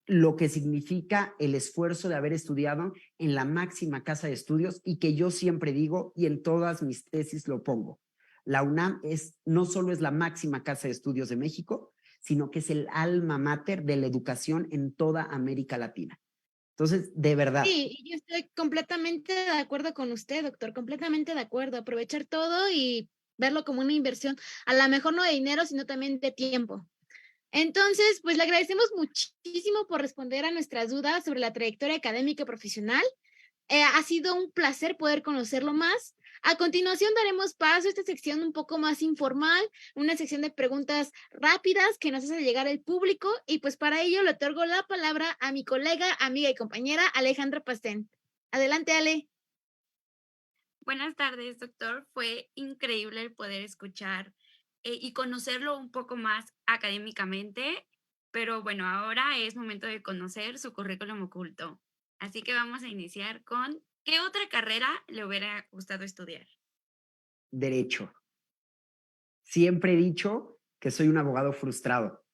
lo que significa el esfuerzo de haber estudiado en la máxima casa de estudios y que yo siempre digo y en todas mis tesis lo pongo. La UNAM no solo es la máxima casa de estudios de México, sino que es el alma mater de la educación en toda América Latina. Entonces, de verdad, Sí, y yo estoy completamente de acuerdo con usted, doctor, completamente de acuerdo. Aprovechar todo y verlo como una inversión, a lo mejor no de dinero, sino también de tiempo. Entonces, pues le agradecemos muchísimo por responder a nuestras dudas sobre la trayectoria académica y profesional. Ha sido un placer poder conocerlo más. A continuación daremos paso a esta sección un poco más informal, una sección de preguntas rápidas que nos hace llegar el público y pues para ello le otorgo la palabra a mi colega, amiga y compañera Alejandra Pastén. Adelante, Ale. Buenas tardes, doctor. Fue increíble el poder escuchar y conocerlo un poco más académicamente, pero bueno, ahora es momento de conocer su currículum oculto. Así que vamos a iniciar con, ¿qué otra carrera le hubiera gustado estudiar? derecho. Siempre he dicho que soy un abogado frustrado,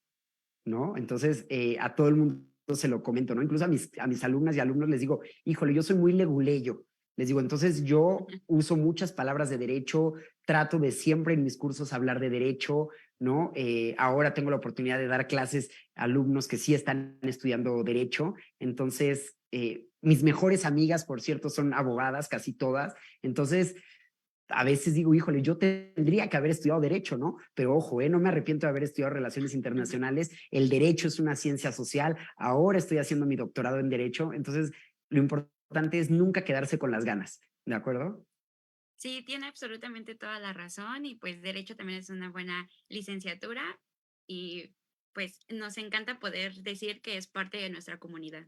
¿no? Entonces, a todo el mundo se lo comento, ¿no? Incluso a mis alumnas y alumnos les digo, híjole, yo soy muy leguleyo. Les digo, entonces yo uso muchas palabras de derecho, trato de siempre en mis cursos hablar de derecho, ¿no? Ahora tengo la oportunidad de dar clases a alumnos que sí están estudiando derecho. Entonces, mis mejores amigas, por cierto, son abogadas, casi todas. Entonces, a veces digo, híjole, yo tendría que haber estudiado derecho, ¿no? Pero ojo, no me arrepiento de haber estudiado relaciones internacionales. El derecho es una ciencia social. Ahora estoy haciendo mi doctorado en derecho. Entonces, lo importante es nunca quedarse con las ganas, ¿de acuerdo? Sí, tiene absolutamente toda la razón y pues derecho también es una buena licenciatura y pues nos encanta poder decir que es parte de nuestra comunidad.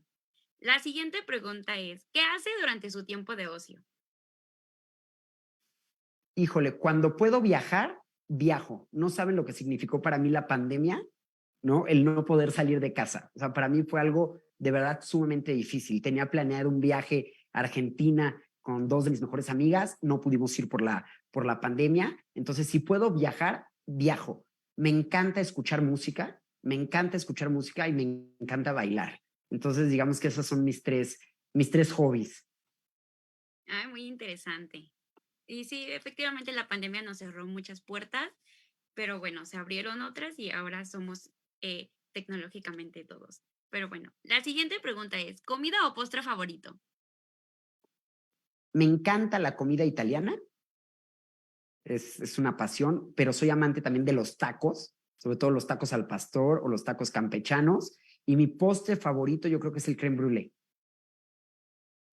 La siguiente pregunta es, ¿qué hace durante su tiempo de ocio? Híjole, cuando puedo viajar, viajo. No saben lo que significó para mí la pandemia, ¿no? El no poder salir de casa. O sea, para mí fue algo de verdad sumamente difícil. Tenía planeado un viaje a Argentina con dos de mis mejores amigas, no pudimos ir por la pandemia. Entonces, si puedo viajar, viajo. Me encanta escuchar música, me encanta escuchar música y me encanta bailar. Entonces, digamos que esos son mis tres hobbies. Ah, muy interesante. Y sí, efectivamente la pandemia nos cerró muchas puertas, pero bueno, se abrieron otras y ahora somos tecnológicamente todos. pero bueno, la siguiente pregunta es, ¿comida o postre favorito? Me encanta la comida italiana, es una pasión, pero soy amante también de los tacos, sobre todo los tacos al pastor o los tacos campechanos. Y mi postre favorito yo creo que es el crème brûlée.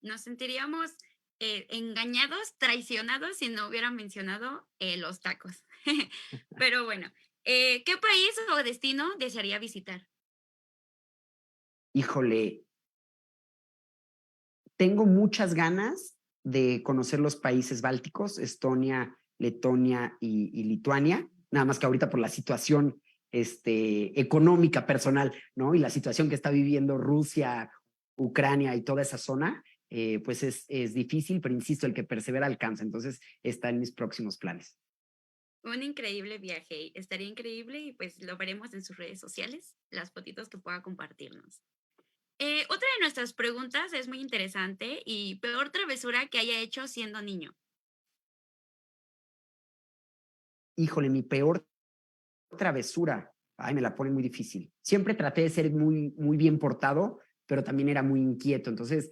Nos sentiríamos engañados, traicionados si no hubieran mencionado los tacos. Pero bueno, ¿qué país o destino desearía visitar? Híjole, tengo muchas ganas de conocer los países bálticos, Estonia, Letonia y Lituania, nada más que ahorita por la situación económica personal, ¿no? Y la situación que está viviendo Rusia, Ucrania y toda esa zona, pues es difícil, pero insisto, el que persevera alcanza. Entonces está en mis próximos planes. Un increíble viaje, estaría increíble y pues lo veremos en sus redes sociales, las fotitos que pueda compartirnos. Otra de nuestras preguntas es muy interesante y peor travesura que haya hecho siendo niño. Híjole, mi peor travesura, ay, me la pone muy difícil. Siempre traté de ser muy bien portado, pero también era muy inquieto. Entonces,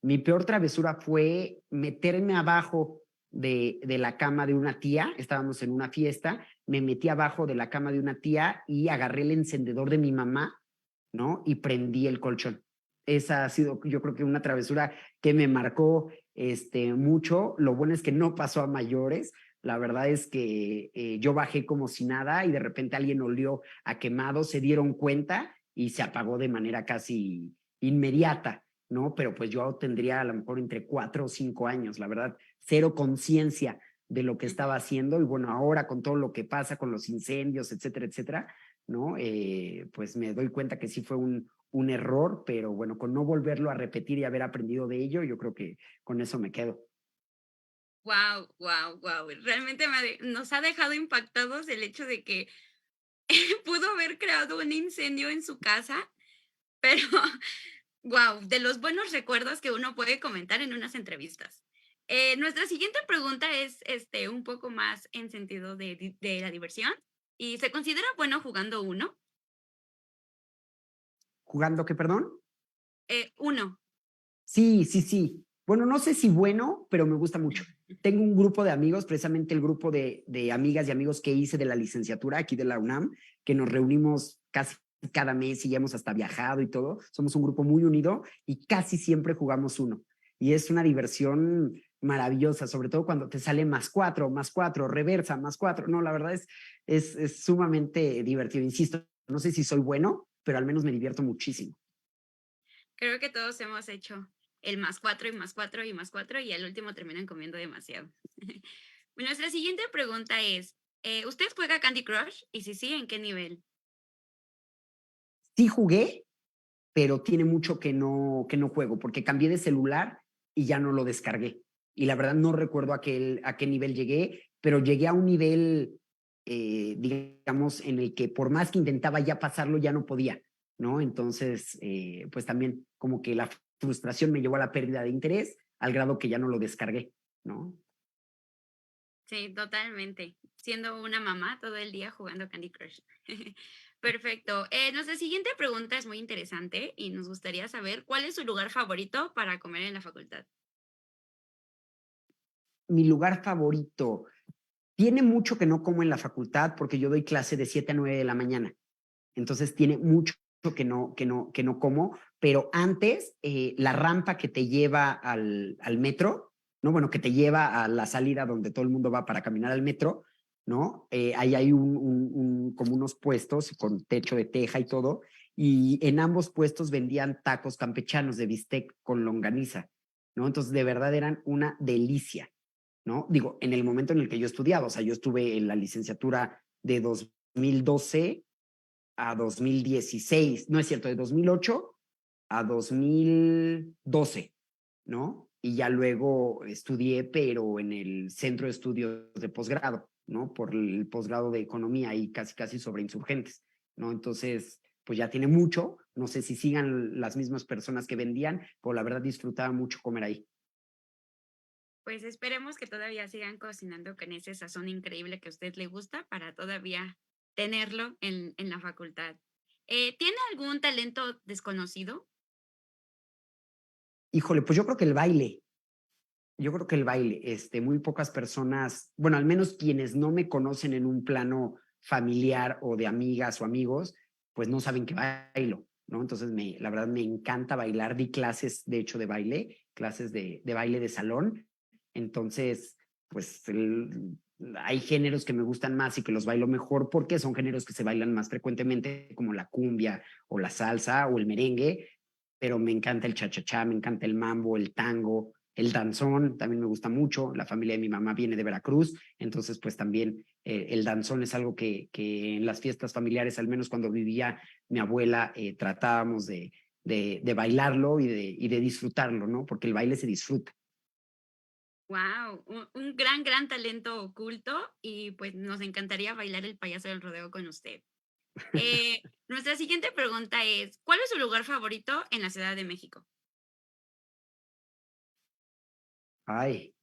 mi peor travesura fue meterme abajo de la cama de una tía. Estábamos en una fiesta, me metí abajo de la cama de una tía y agarré el encendedor de mi mamá, ¿no? Y prendí el colchón. Esa ha sido, yo creo que una travesura que me marcó mucho. Lo bueno es que no pasó a mayores. La verdad es que yo bajé como si nada y de repente alguien olió a quemado, se dieron cuenta y se apagó de manera casi inmediata, ¿no? Pero pues yo tendría a lo mejor entre 4 o 5 años, la verdad, cero conciencia de lo que estaba haciendo y bueno, ahora con todo lo que pasa con los incendios, etcétera, etcétera, ¿no? Pues me doy cuenta que sí fue un error, pero bueno, con no volverlo a repetir y haber aprendido de ello, yo creo que con eso me quedo. Wow, wow, wow. Realmente nos ha dejado impactados el hecho de que pudo haber creado un incendio en su casa, pero wow, de los buenos recuerdos que uno puede comentar en unas entrevistas. Nuestra siguiente pregunta es un poco más en sentido de la diversión. ¿Y se considera bueno jugando uno? ¿Jugando qué, perdón? Uno. Sí, sí, sí. Bueno, no sé si bueno, pero me gusta mucho. Tengo un grupo de amigos, precisamente el grupo de amigas y amigos que hice de la licenciatura aquí de la UNAM, que nos reunimos casi cada mes y ya hemos hasta viajado y todo. Somos un grupo muy unido y casi siempre jugamos uno. Y es una diversión maravillosa, sobre todo cuando te sale más cuatro, reversa, más cuatro. No, la verdad es sumamente divertido. Insisto, no sé si soy bueno, pero al menos me divierto muchísimo. Creo que todos hemos hecho el más cuatro y más cuatro y más cuatro y al último terminan comiendo demasiado. Nuestra siguiente pregunta es, ¿usted juega Candy Crush? Y si sí, ¿en qué nivel? Sí jugué, pero tiene mucho que no juego, porque cambié de celular y ya no lo descargué. Y la verdad no recuerdo a qué nivel llegué, pero llegué a un nivel, digamos, en el que por más que intentaba ya pasarlo, ya no podía, ¿no? Entonces, pues también como que la frustración me llevó a la pérdida de interés, al grado que ya no lo descargué, ¿no? Sí, totalmente. Siendo una mamá todo el día jugando Candy Crush. Perfecto. Nuestra siguiente pregunta es muy interesante y nos gustaría saber cuál es su lugar favorito para comer en la facultad. Mi lugar favorito. Tiene mucho que no como en la facultad porque yo doy clase de 7 a 9 de la mañana. Entonces tiene mucho que no como, pero antes la rampa que te lleva al metro, ¿no? Bueno, que te lleva a la salida donde todo el mundo va para caminar al metro, ¿no? Ahí hay como unos puestos con techo de teja y todo, y en ambos puestos vendían tacos campechanos de bistec con longaniza, ¿no? Entonces de verdad eran una delicia, ¿no? Digo, en el momento en el que yo estudiaba, o sea, yo estuve en la licenciatura de 2012 a 2016, no es cierto, de 2008 a 2012, ¿no? Y ya luego estudié, pero en el centro de estudios de posgrado, ¿no? Por el posgrado de economía y casi sobre insurgentes, ¿no? Entonces, pues ya tiene mucho, no sé si sigan las mismas personas que vendían, pero la verdad disfrutaba mucho comer ahí. Pues esperemos que todavía sigan cocinando con ese sazón increíble que a usted le gusta para todavía tenerlo en la facultad. ¿Tiene algún talento desconocido? Híjole, pues yo creo que el baile. Yo creo que el baile, muy pocas personas, bueno, al menos quienes no me conocen en un plano familiar o de amigas o amigos, pues no saben que bailo, ¿no? Entonces, la verdad me encanta bailar. Di clases, de hecho, de baile, clases de baile de salón. Entonces, pues hay géneros que me gustan más y que los bailo mejor porque son géneros que se bailan más frecuentemente, como la cumbia o la salsa o el merengue, pero me encanta el cha-cha-cha, me encanta el mambo, el tango, el danzón también me gusta mucho. La familia de mi mamá viene de Veracruz, entonces pues también el danzón es algo que en las fiestas familiares, al menos cuando vivía mi abuela, tratábamos de bailarlo y de disfrutarlo, ¿no? Porque el baile se disfruta. Wow, un gran, gran talento oculto y pues nos encantaría bailar el payaso del rodeo con usted. Nuestra siguiente pregunta es, ¿cuál es su lugar favorito en la Ciudad de México? Ay,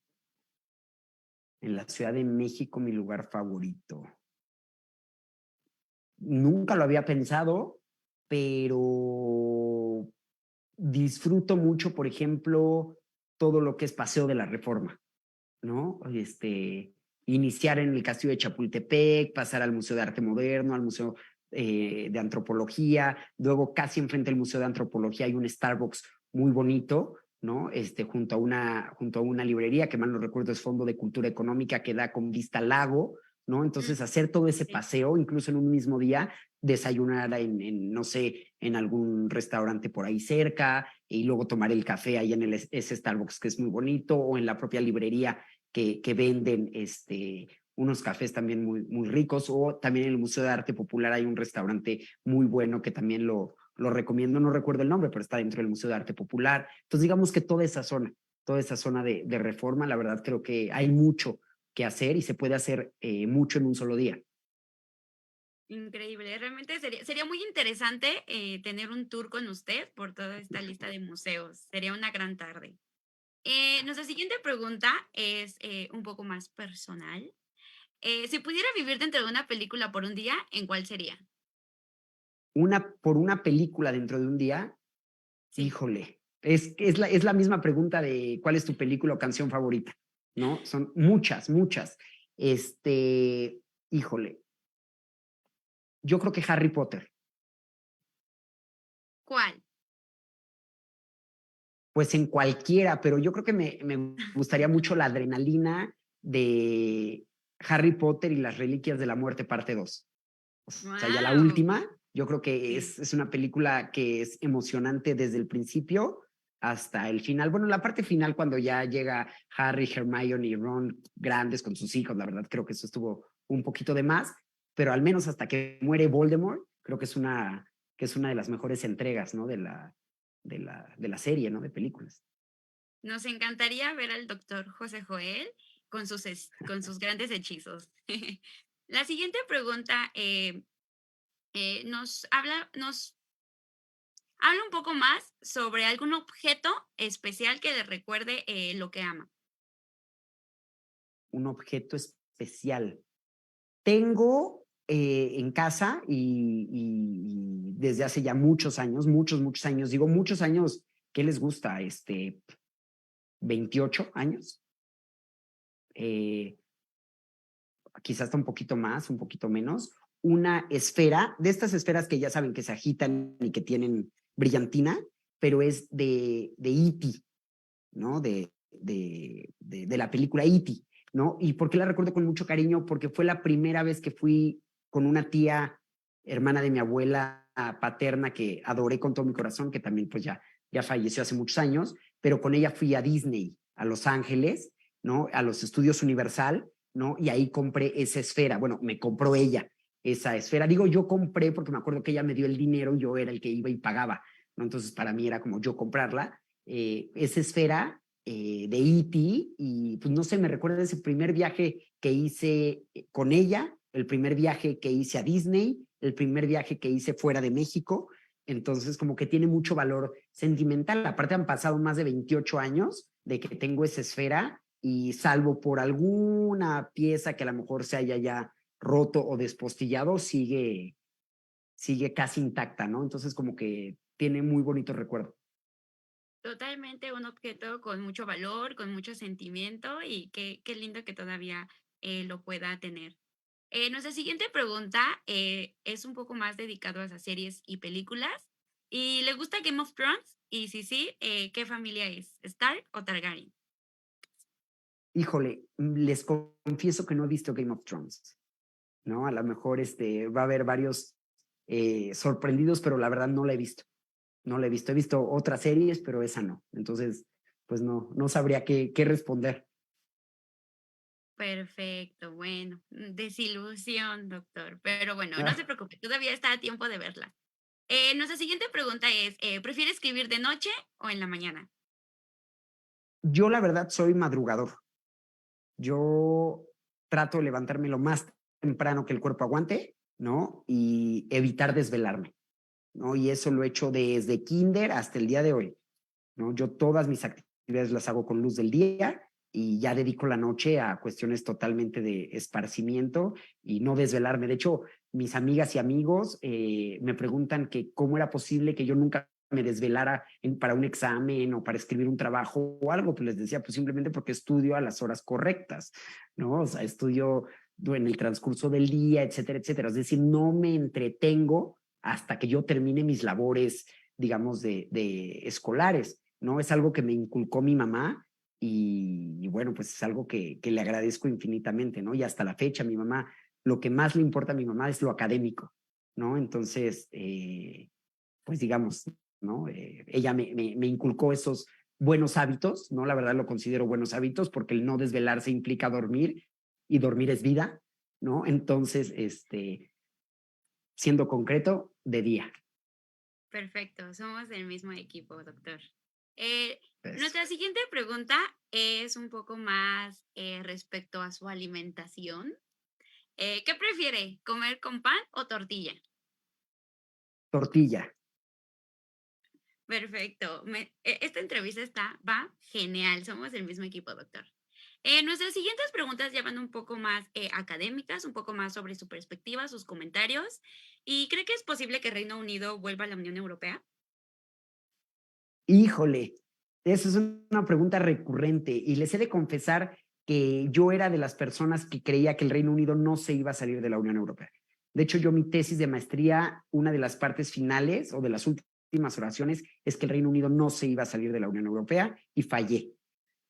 en la Ciudad de México mi lugar favorito. Nunca lo había pensado, pero disfruto mucho, por ejemplo, todo lo que es Paseo de la Reforma, ¿no? Iniciar en el Castillo de Chapultepec, pasar al Museo de Arte Moderno, al Museo de Antropología, luego casi enfrente del Museo de Antropología hay un Starbucks muy bonito, ¿no? Junto a una librería, que mal no recuerdo es Fondo de Cultura Económica, que da con vista al lago, ¿no? Mm, Entonces, hacer todo ese sí. paseo, incluso en un mismo día, desayunar no sé, en algún restaurante por ahí cerca, y luego tomar el café ahí en ese Starbucks que es muy bonito, o en la propia librería que venden unos cafés también muy, muy ricos, o también en el Museo de Arte Popular hay un restaurante muy bueno que también lo recomiendo, no recuerdo el nombre, pero está dentro del Museo de Arte Popular. Entonces, digamos que toda esa zona de Reforma, la verdad creo que hay mucho que hacer y se puede hacer mucho en un solo día. Increíble, realmente sería muy interesante tener un tour con usted por toda esta lista de museos. Sería una gran tarde. Nuestra siguiente pregunta es un poco más personal. Si pudiera vivir dentro de una película por un día, ¿en cuál sería? Por una película dentro de un día, Sí. híjole, es la misma pregunta de cuál es tu película o canción favorita, ¿no? Son muchas, muchas. Híjole, yo creo que Harry Potter. ¿Cuál? Pues en cualquiera, pero yo creo que me gustaría mucho la adrenalina de Harry Potter y las Reliquias de la Muerte, parte 2. O sea, ya la Wow. última, yo creo que Sí. es una película que es emocionante desde el principio hasta el final. Bueno, la parte final cuando ya llega Harry, Hermione y Ron grandes con sus hijos, la verdad creo que eso estuvo un poquito de más, pero al menos hasta que muere Voldemort, creo que es una de las mejores entregas, ¿no? De la serie, ¿no? De películas. Nos encantaría ver al doctor José Joel con sus grandes hechizos. La siguiente pregunta nos habla un poco más sobre algún objeto especial que le recuerde lo que ama. Un objeto especial. Tengo en casa y desde hace ya muchos años, muchos años, digo muchos años, ¿qué les gusta? 28 años, eh, quizás hasta un poquito más, un poquito menos, una esfera, de estas esferas que ya saben que se agitan y que tienen brillantina, pero es de E.T., ¿no? De la película E.T., ¿no? ¿Y por qué la recuerdo con mucho cariño? Porque fue la primera vez que fui con una tía, hermana de mi abuela paterna, que adoré con todo mi corazón, que también pues ya falleció hace muchos años, pero con ella fui a Disney, a Los Ángeles, ¿no? A los estudios Universal, ¿no? Y ahí compré esa esfera. Bueno, me compró ella esa esfera. Digo, yo compré porque me acuerdo que ella me dio el dinero y yo era el que iba y pagaba, ¿no? Entonces, para mí era como yo comprarla. Esa esfera de E.T. y pues no sé, me recuerda ese primer viaje que hice con ella, el primer viaje que hice a Disney, el primer viaje que hice fuera de México, entonces como que tiene mucho valor sentimental. Aparte han pasado más de 28 años de que tengo esa esfera y salvo por alguna pieza que a lo mejor se haya ya roto o despostillado, sigue casi intacta, ¿no? Entonces como que tiene muy bonito recuerdo. Totalmente un objeto con mucho valor, con mucho sentimiento y qué lindo que todavía lo pueda tener. Nuestra siguiente pregunta es un poco más dedicado a esas series y películas. ¿Y le gusta Game of Thrones? Y si sí, ¿qué familia es? ¿Stark o Targaryen? Híjole, les confieso que no he visto Game of Thrones, ¿no? A lo mejor va a haber varios sorprendidos, pero la verdad no la he visto. No la he visto. He visto otras series, pero esa no. Entonces, pues no sabría qué responder. Perfecto, bueno, desilusión, doctor. Pero bueno, no se preocupe, todavía está a tiempo de verla. Nuestra siguiente pregunta es, ¿prefiere escribir de noche o en la mañana? Yo la verdad soy madrugador. Yo trato de levantarme lo más temprano que el cuerpo aguante, ¿no? Y evitar desvelarme, ¿no? Y eso lo he hecho desde kinder hasta el día de hoy, ¿no? Yo todas mis actividades las hago con luz del día y ya dedico la noche a cuestiones totalmente de esparcimiento y no desvelarme. De hecho, mis amigas y amigos me preguntan que cómo era posible que yo nunca me desvelara para un examen o para escribir un trabajo o algo, pues les decía, pues simplemente porque estudio a las horas correctas, ¿no? O sea, estudio en el transcurso del día, etcétera, etcétera. Es decir, no me entretengo hasta que yo termine mis labores, digamos, de escolares, ¿no? Es algo que me inculcó mi mamá y bueno, pues es algo que le agradezco infinitamente, ¿no? Y hasta la fecha, mi mamá, lo que más le importa a mi mamá es lo académico, ¿no? Entonces, pues digamos, ¿no? Ella me inculcó esos buenos hábitos, ¿no? La verdad lo considero buenos hábitos porque el no desvelarse implica dormir y dormir es vida, ¿no? Entonces, siendo concreto, de día. Perfecto, somos del mismo equipo, doctor. Eh, Eso. Nuestra siguiente pregunta es un poco más respecto a su alimentación. ¿Qué prefiere, comer con pan o tortilla? Tortilla. Perfecto. Esta entrevista va genial. Somos del mismo equipo, doctor. Nuestras siguientes preguntas ya van un poco más académicas, un poco más sobre su perspectiva, sus comentarios. ¿Y cree que es posible que Reino Unido vuelva a la Unión Europea? Híjole, esa es una pregunta recurrente y les he de confesar que yo era de las personas que creía que el Reino Unido no se iba a salir de la Unión Europea. De hecho, yo mi tesis de maestría, una de las partes finales o de las últimas oraciones es que el Reino Unido no se iba a salir de la Unión Europea y fallé,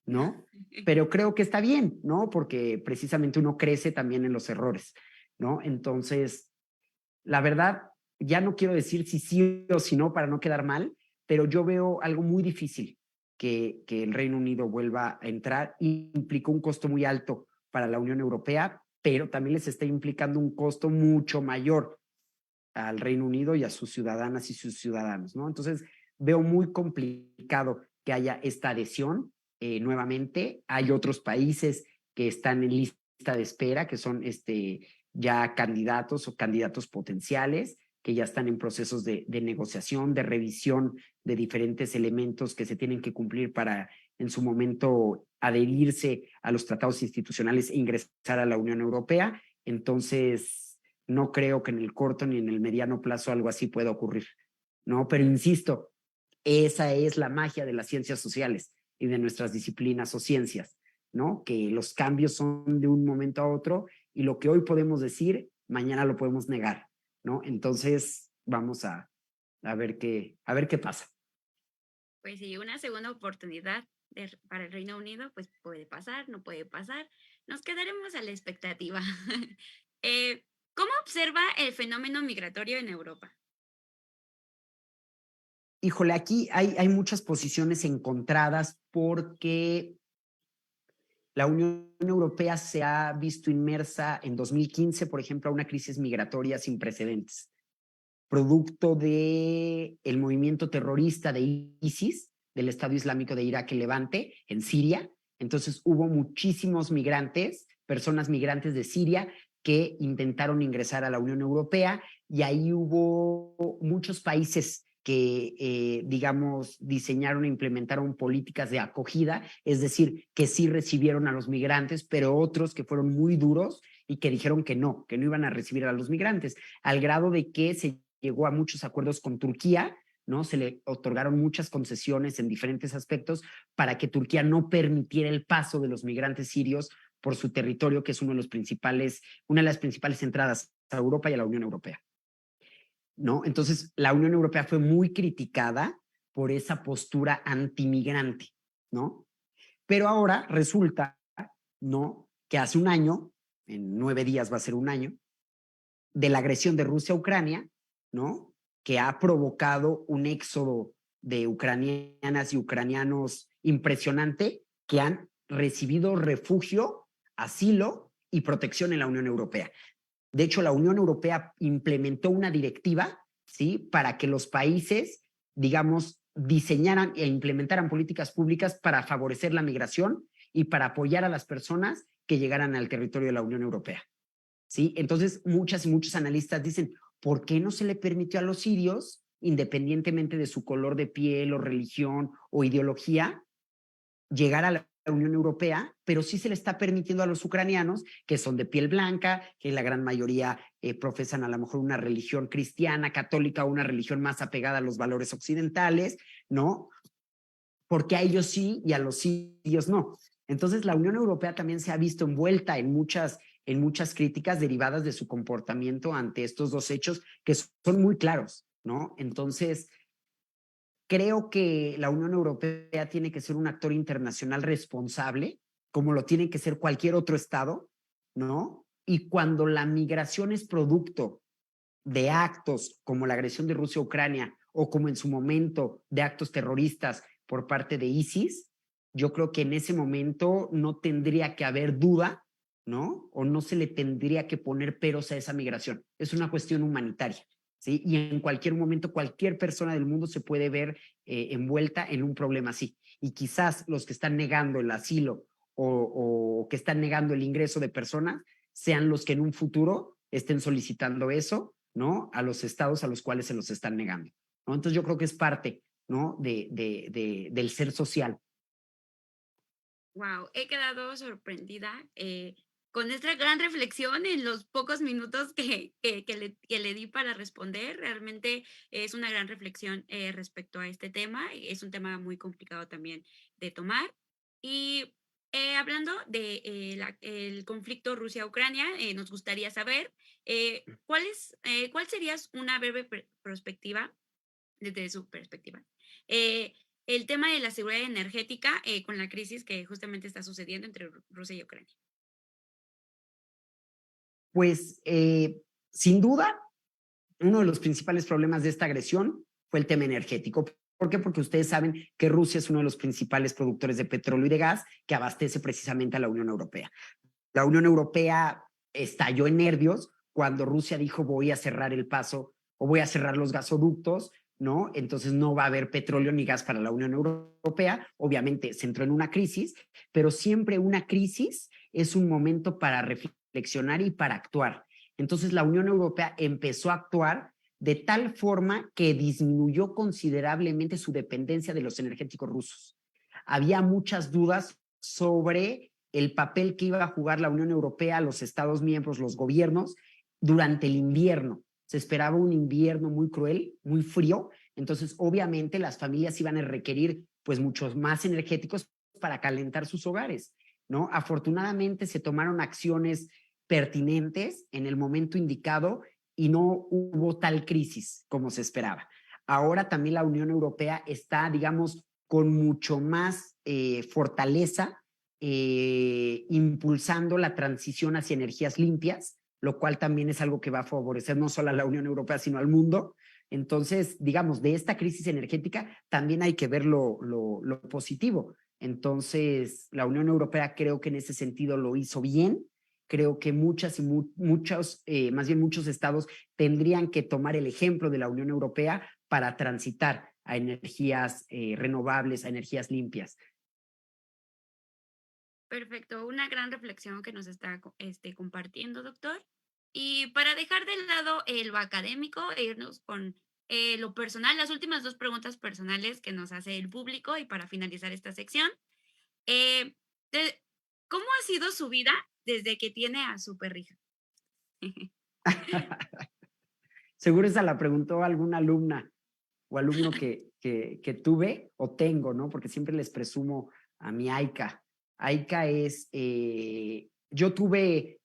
¿no? Pero creo que está bien, ¿no? Porque precisamente uno crece también en los errores, ¿no? Entonces, la verdad, ya no quiero decir si sí o si no para no quedar mal, pero yo veo algo muy difícil que el Reino Unido vuelva a entrar. Implicó un costo muy alto para la Unión Europea, pero también les está implicando un costo mucho mayor al Reino Unido y a sus ciudadanas y sus ciudadanos, ¿no? Entonces, veo muy complicado que haya esta adhesión nuevamente. Hay otros países que están en lista de espera, que son ya candidatos o candidatos potenciales, que ya están en procesos de negociación, de revisión de diferentes elementos que se tienen que cumplir para en su momento adherirse a los tratados institucionales e ingresar a la Unión Europea. Entonces, no creo que en el corto ni en el mediano plazo algo así pueda ocurrir, ¿no? Pero insisto, esa es la magia de las ciencias sociales y de nuestras disciplinas o ciencias, ¿no? Que los cambios son de un momento a otro y lo que hoy podemos decir, mañana lo podemos negar, ¿no? Entonces, vamos a ver qué pasa. Pues sí, una segunda oportunidad para el Reino Unido, pues puede pasar, no puede pasar. Nos quedaremos a la expectativa. ¿Cómo observa el fenómeno migratorio en Europa? Híjole, aquí hay muchas posiciones encontradas porque la Unión Europea se ha visto inmersa en 2015, por ejemplo, a una crisis migratoria sin precedentes, producto del movimiento terrorista de ISIS, del Estado Islámico de Irak y Levante, en Siria. Entonces hubo muchísimos migrantes, personas migrantes de Siria, que intentaron ingresar a la Unión Europea y ahí hubo muchos países que, digamos, diseñaron e implementaron políticas de acogida, es decir, que sí recibieron a los migrantes, pero otros que fueron muy duros y que dijeron que no iban a recibir a los migrantes, al grado de que se llegó a muchos acuerdos con Turquía, ¿no? Se le otorgaron muchas concesiones en diferentes aspectos para que Turquía no permitiera el paso de los migrantes sirios por su territorio, que es una de las principales entradas a Europa y a la Unión Europea, ¿no? Entonces, la Unión Europea fue muy criticada por esa postura antimigrante, ¿no? Pero ahora resulta, ¿no?, que hace un año, en 9 días va a ser un año, de la agresión de Rusia a Ucrania, ¿no?, que ha provocado un éxodo de ucranianas y ucranianos impresionante que han recibido refugio, asilo y protección en la Unión Europea. De hecho, la Unión Europea implementó una directiva, ¿sí?, para que los países, digamos, diseñaran e implementaran políticas públicas para favorecer la migración y para apoyar a las personas que llegaran al territorio de la Unión Europea, ¿sí? Entonces, muchas y muchos analistas dicen, ¿por qué no se le permitió a los sirios, independientemente de su color de piel o religión o ideología, llegar a la Unión Europea, pero sí se le está permitiendo a los ucranianos, que son de piel blanca, que la gran mayoría profesan a lo mejor una religión cristiana, católica, o una religión más apegada a los valores occidentales, ¿no? Porque a ellos sí y a los sirios no. Entonces, la Unión Europea también se ha visto envuelta en muchas críticas derivadas de su comportamiento ante estos dos hechos que son muy claros, ¿no? Entonces, creo que la Unión Europea tiene que ser un actor internacional responsable, como lo tiene que ser cualquier otro Estado, ¿no? Y cuando la migración es producto de actos como la agresión de Rusia a Ucrania o como en su momento de actos terroristas por parte de ISIS, yo creo que en ese momento no tendría que haber duda, ¿no? O no se le tendría que poner peros a esa migración. Es una cuestión humanitaria, ¿sí? Y en cualquier momento cualquier persona del mundo se puede ver envuelta en un problema así. Y quizás los que están negando el asilo o que están negando el ingreso de personas sean los que en un futuro estén solicitando eso, ¿no?, a los estados a los cuales se los están negando, ¿no? Entonces yo creo que es parte, ¿no?, del ser social. Wow, he quedado sorprendida con esta gran reflexión en los pocos minutos que le di para responder. Realmente es una gran reflexión respecto a este tema. Es un tema muy complicado también de tomar. Y hablando del conflicto Rusia-Ucrania, nos gustaría saber cuál sería una breve perspectiva desde su perspectiva. Eh, el tema de la seguridad energética con la crisis que justamente está sucediendo entre Rusia y Ucrania. Pues sin duda, uno de los principales problemas de esta agresión fue el tema energético. ¿Por qué? Porque ustedes saben que Rusia es uno de los principales productores de petróleo y de gas que abastece precisamente a la Unión Europea. La Unión Europea estalló en nervios cuando Rusia dijo voy a cerrar el paso o voy a cerrar los gasoductos, ¿no? Entonces no va a haber petróleo ni gas para la Unión Europea. Obviamente se entró en una crisis, pero siempre una crisis es un momento para reflexionar y para actuar. Entonces la Unión Europea empezó a actuar de tal forma que disminuyó considerablemente su dependencia de los energéticos rusos. Había muchas dudas sobre el papel que iba a jugar la Unión Europea, los Estados miembros, los gobiernos, durante el invierno. Se esperaba un invierno muy cruel, muy frío, entonces obviamente las familias iban a requerir pues muchos más energéticos para calentar sus hogares, ¿no? Afortunadamente se tomaron acciones pertinentes en el momento indicado y no hubo tal crisis como se esperaba. Ahora también la Unión Europea está, digamos, con mucho más fortaleza, impulsando la transición hacia energías limpias, lo cual también es algo que va a favorecer no solo a la Unión Europea, sino al mundo. Entonces, digamos, de esta crisis energética también hay que ver lo positivo. Entonces, la Unión Europea creo que en ese sentido lo hizo bien. Creo que más bien muchos estados tendrían que tomar el ejemplo de la Unión Europea para transitar a energías renovables, a energías limpias. Perfecto, una gran reflexión que nos está compartiendo, doctor. Y para dejar de lado lo académico e irnos con lo personal, las últimas dos preguntas personales que nos hace el público y para finalizar esta sección. eh, de- ¿Cómo ha sido su vida desde que tiene a su perrija? seguro esa la preguntó alguna alumna o alumno que tuve o tengo, ¿no? Porque siempre les presumo a mi Aika. Aika es, yo tuve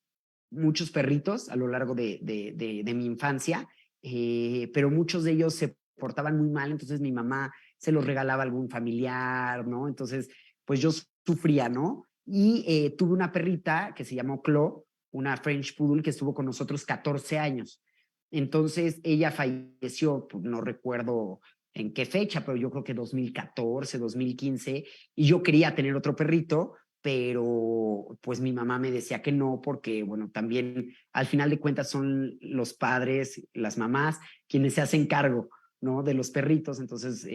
muchos perritos a lo largo de mi infancia, pero muchos de ellos se portaban muy mal, entonces mi mamá se los regalaba a algún familiar, ¿no? Entonces, pues yo sufría, ¿no? Y tuve una perrita que se llamó Clo, una French Poodle que estuvo con nosotros 14 años. Entonces, ella falleció, pues, no recuerdo en qué fecha, pero yo creo que 2014, 2015, y yo quería tener otro perrito, pero pues mi mamá me decía que no, porque bueno, también al final de cuentas son los padres, las mamás, quienes se hacen cargo, ¿no? De los perritos, entonces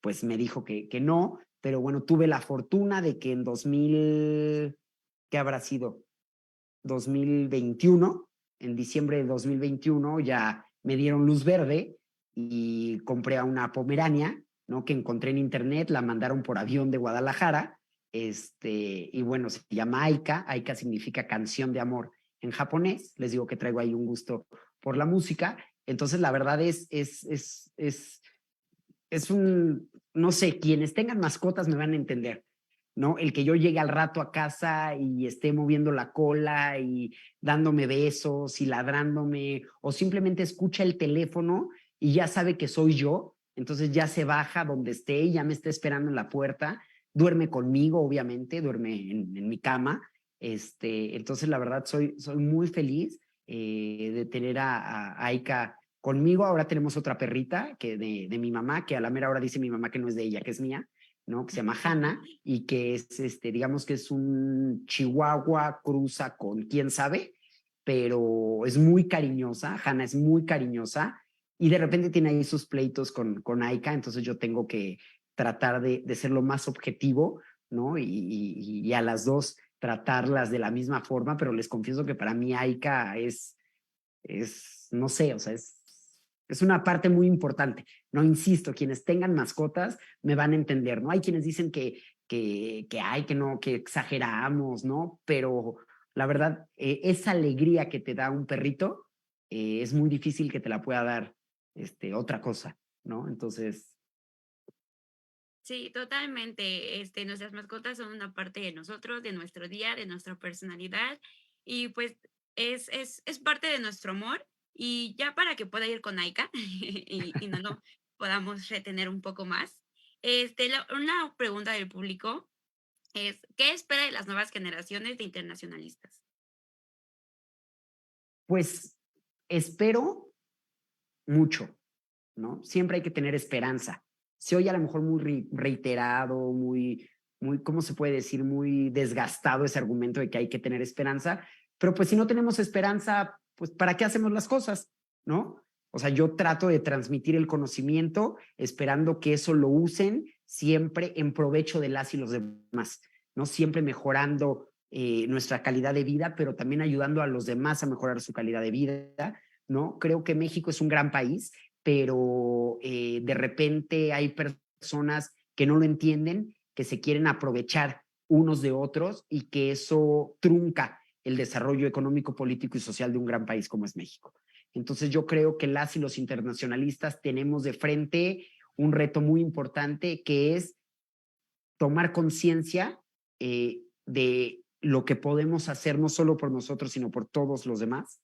pues me dijo que no, pero bueno, tuve la fortuna de que en 2000, ¿qué habrá sido? 2021, en diciembre de 2021 ya me dieron luz verde y compré a una Pomerania, ¿no? Que encontré en internet, la mandaron por avión de Guadalajara, y bueno, se llama Aika. Aika significa canción de amor en japonés. Les digo que traigo ahí un gusto por la música. Entonces, la verdad es un, no sé, quienes tengan mascotas me van a entender, ¿no? El que yo llegue al rato a casa y esté moviendo la cola y dándome besos y ladrándome, o simplemente escucha el teléfono y ya sabe que soy yo, entonces ya se baja donde esté y ya me está esperando en la puerta, duerme conmigo, obviamente, duerme en mi cama, entonces la verdad soy muy feliz de tener a Aika conmigo. Ahora tenemos otra perrita que de mi mamá, que a la mera hora dice mi mamá que no es de ella, que es mía, ¿no? Que se llama Hannah y que es, digamos que es un chihuahua cruza con quién sabe, pero es muy cariñosa. Hannah es muy cariñosa y de repente tiene ahí sus pleitos con Aika, entonces yo tengo que tratar de ser lo más objetivo, ¿no? Y a las dos tratarlas de la misma forma, pero les confieso que para mí Aika no sé, o sea, es una parte muy importante. No insisto, quienes tengan mascotas me van a entender, ¿no? Hay quienes dicen que no, que exageramos, ¿no? Pero la verdad, esa alegría que te da un perrito, es muy difícil que te la pueda dar otra cosa, ¿no? Entonces, Sí, totalmente. Nuestras mascotas son una parte de nosotros, de nuestro día, de nuestra personalidad y pues es parte de nuestro amor. Y ya para que pueda ir con Aika y no lo podamos retener un poco más, una pregunta del público es, ¿qué espera de las nuevas generaciones de internacionalistas? pues espero mucho, ¿no? Siempre hay que tener esperanza. Se oye a lo mejor muy reiterado, muy, ¿cómo se puede decir? Muy desgastado ese argumento de que hay que tener esperanza, pero pues si no tenemos esperanza, pues ¿para qué hacemos las cosas? ¿No? O sea, yo trato de transmitir el conocimiento esperando que eso lo usen siempre en provecho de las y los demás, ¿no? Siempre mejorando nuestra calidad de vida, pero también ayudando a los demás a mejorar su calidad de vida, ¿no? Creo que México es un gran país, pero de repente hay personas que no lo entienden, que se quieren aprovechar unos de otros y que eso trunca el desarrollo económico, político y social de un gran país como es México. Entonces yo creo que las y los internacionalistas tenemos de frente un reto muy importante que es tomar conciencia de lo que podemos hacer no solo por nosotros, sino por todos los demás,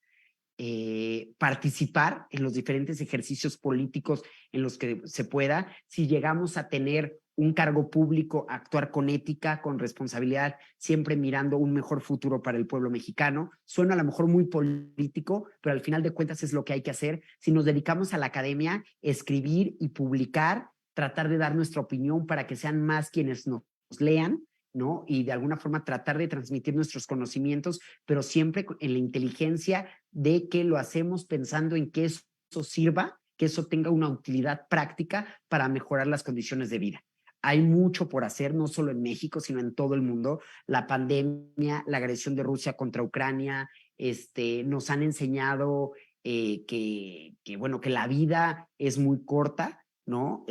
participar en los diferentes ejercicios políticos en los que se pueda. Si llegamos a tener un cargo público, actuar con ética, con responsabilidad, siempre mirando un mejor futuro para el pueblo mexicano. Suena a lo mejor muy político, pero al final de cuentas es lo que hay que hacer. Si nos dedicamos a la academia, escribir y publicar, tratar de dar nuestra opinión para que sean más quienes nos lean, ¿no? Y de alguna forma tratar de transmitir nuestros conocimientos, pero siempre en la inteligencia de que lo hacemos pensando en que eso sirva, que eso tenga una utilidad práctica para mejorar las condiciones de vida. Hay mucho por hacer, no solo en México, sino en todo el mundo. La pandemia, la agresión de Rusia contra Ucrania, nos han enseñado bueno, que la vida es muy corta, ¿no?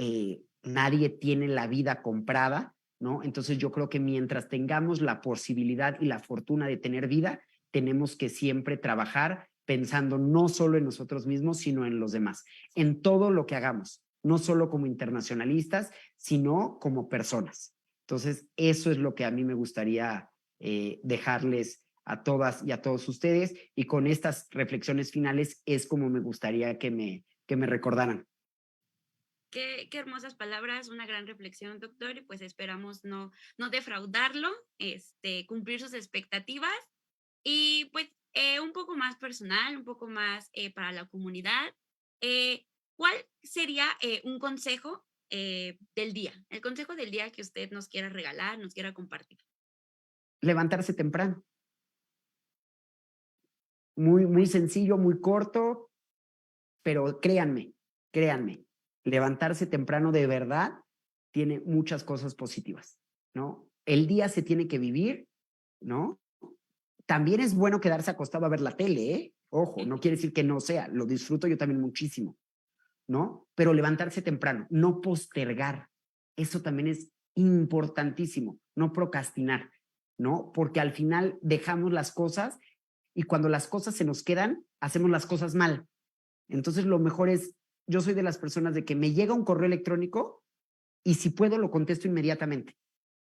Nadie tiene la vida comprada, ¿no? Entonces yo creo que mientras tengamos la posibilidad y la fortuna de tener vida, tenemos que siempre trabajar pensando no solo en nosotros mismos, sino en los demás, en todo lo que hagamos, no solo como internacionalistas, sino como personas. Entonces, eso es lo que a mí me gustaría dejarles a todas y a todos ustedes, y con estas reflexiones finales es como me gustaría que me recordaran. Qué hermosas palabras, una gran reflexión, doctor, y pues esperamos no defraudarlo, cumplir sus expectativas y pues un poco más personal, un poco más para la comunidad. ¿Cuál sería un consejo del día? El consejo del día que usted nos quiera regalar, nos quiera compartir. Levantarse temprano. Muy sencillo, muy corto, pero créanme, levantarse temprano de verdad tiene muchas cosas positivas, ¿no? El día se tiene que vivir, ¿no? También es bueno quedarse acostado a ver la tele, ¿eh? Ojo, no quiere decir que no sea, lo disfruto yo también muchísimo, ¿no? Pero levantarse temprano, no postergar, eso también es importantísimo, no procrastinar, ¿no? Porque al final dejamos las cosas y cuando las cosas se nos quedan, hacemos las cosas mal. Entonces lo mejor es, yo soy de las personas de que me llega un correo electrónico y si puedo lo contesto inmediatamente.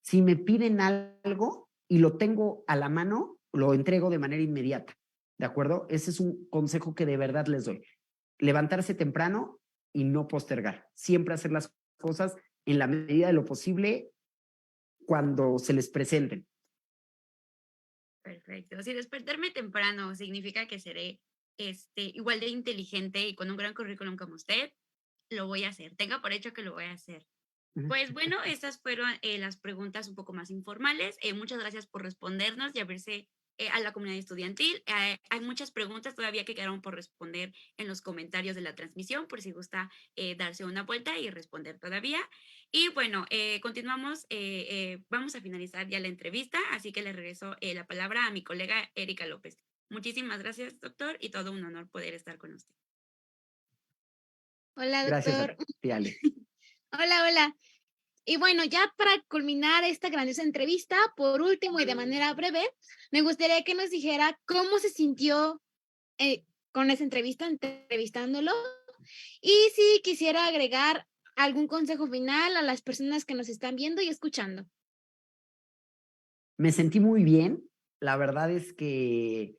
Si me piden algo y lo tengo a la mano, lo entrego de manera inmediata, ¿de acuerdo? Ese es un consejo que de verdad les doy. Levantarse temprano y no postergar. Siempre hacer las cosas en la medida de lo posible cuando se les presenten. Perfecto. Si despertarme temprano significa que seré igual de inteligente y con un gran currículum como usted, lo voy a hacer. Tenga por hecho que lo voy a hacer. Pues bueno, estas fueron las preguntas un poco más informales. Muchas gracias por respondernos y abrirse a la comunidad estudiantil. Hay muchas preguntas todavía que quedaron por responder en los comentarios de la transmisión, por si gusta darse una vuelta y responder todavía. Y bueno, continuamos, vamos a finalizar ya la entrevista, así que le regreso la palabra a mi colega Erika López. Muchísimas gracias, doctor, y todo un honor poder estar con usted. Hola, Gracias a doctor. ti, Ale. Hola. Y bueno, ya para culminar esta grandiosa entrevista, por último y de manera breve, me gustaría que nos dijera cómo se sintió con esa entrevista, entrevistándolo, y si quisiera agregar algún consejo final a las personas que nos están viendo y escuchando. Me sentí muy bien. La verdad es que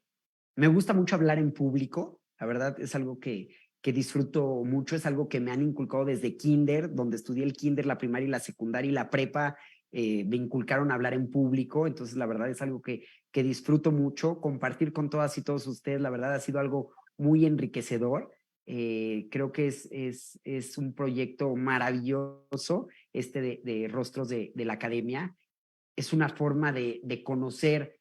me gusta mucho hablar en público. La verdad es algo que disfruto mucho. Es algo que me han inculcado desde kinder, donde estudié el kinder, la primaria y la secundaria y la prepa. Me inculcaron a hablar en público. Entonces, la verdad es algo que disfruto mucho. Compartir con todas y todos ustedes, la verdad ha sido algo muy enriquecedor. Creo que es un proyecto maravilloso de Rostros de la Academia. Es una forma de conocer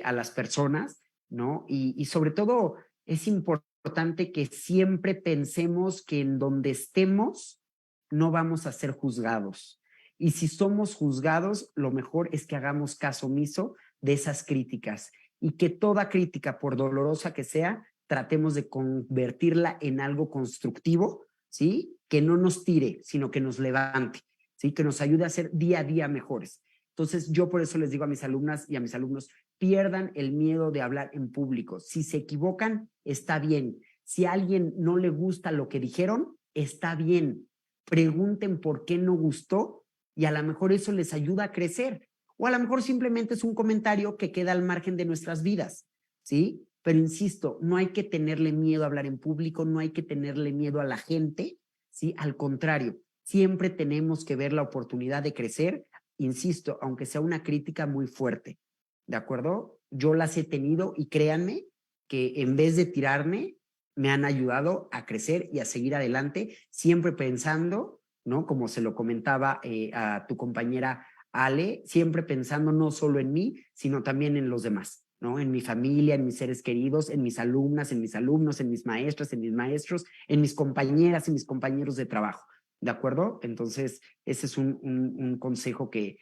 a las personas, ¿no? Y sobre todo es importante que siempre pensemos que en donde estemos no vamos a ser juzgados. Y si somos juzgados, lo mejor es que hagamos caso omiso de esas críticas y que toda crítica, por dolorosa que sea, tratemos de convertirla en algo constructivo, ¿sí? Que no nos tire, sino que nos levante, ¿sí? Que nos ayude a ser día a día mejores. Entonces, yo por eso les digo a mis alumnas y a mis alumnos, pierdan el miedo de hablar en público. Si se equivocan, está bien. Si a alguien no le gusta lo que dijeron, está bien. Pregunten por qué no gustó y a lo mejor eso les ayuda a crecer. O a lo mejor simplemente es un comentario que queda al margen de nuestras vidas, ¿sí? Pero insisto, no hay que tenerle miedo a hablar en público, no hay que tenerle miedo a la gente, ¿sí? Al contrario, siempre tenemos que ver la oportunidad de crecer, insisto, aunque sea una crítica muy fuerte, ¿de acuerdo? Yo las he tenido y créanme que en vez de tirarme, me han ayudado a crecer y a seguir adelante, siempre pensando, ¿no? Como se lo comentaba a tu compañera Ale, siempre pensando no solo en mí, sino también en los demás, ¿no? En mi familia, en mis seres queridos, en mis alumnas, en mis alumnos, en mis maestras, en mis maestros, en mis compañeras y mis compañeros de trabajo. ¿De acuerdo? Entonces, ese es un consejo que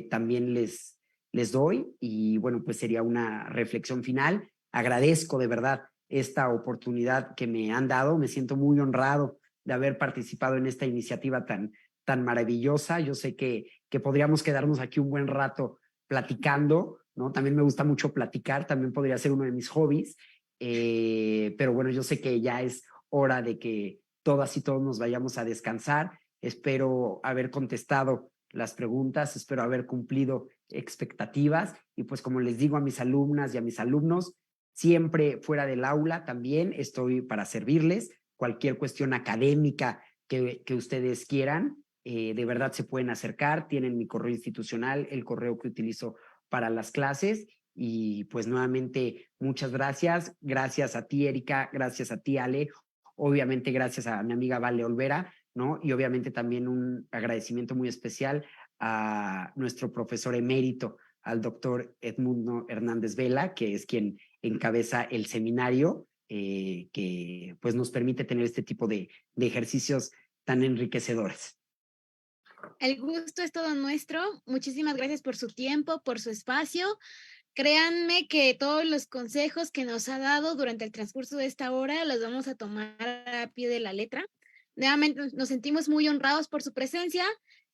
también les doy y bueno, pues sería una reflexión final. Agradezco de verdad esta oportunidad que me han dado. Me siento muy honrado de haber participado en esta iniciativa tan maravillosa. Yo sé que podríamos quedarnos aquí un buen rato platicando, ¿no? También me gusta mucho platicar, también podría ser uno de mis hobbies. pero bueno, yo sé que ya es hora de que todas y todos nos vayamos a descansar. Espero haber contestado las preguntas, espero haber cumplido expectativas y pues como les digo a mis alumnas y a mis alumnos, siempre fuera del aula también estoy para servirles. Cualquier cuestión académica que ustedes quieran, de verdad se pueden acercar, tienen mi correo institucional, el correo que utilizo para las clases y pues nuevamente muchas gracias, gracias a ti Erika, gracias a ti Ale, obviamente gracias a mi amiga Vale Olvera, ¿no? Y obviamente también un agradecimiento muy especial a nuestro profesor emérito, al doctor Edmundo Hernández Vela, que es quien encabeza el seminario que pues nos permite tener este tipo de ejercicios tan enriquecedores. El gusto es todo nuestro. Muchísimas gracias por su tiempo, por su espacio. Créanme que todos los consejos que nos ha dado durante el transcurso de esta hora los vamos a tomar a pie de la letra. Nuevamente nos sentimos muy honrados por su presencia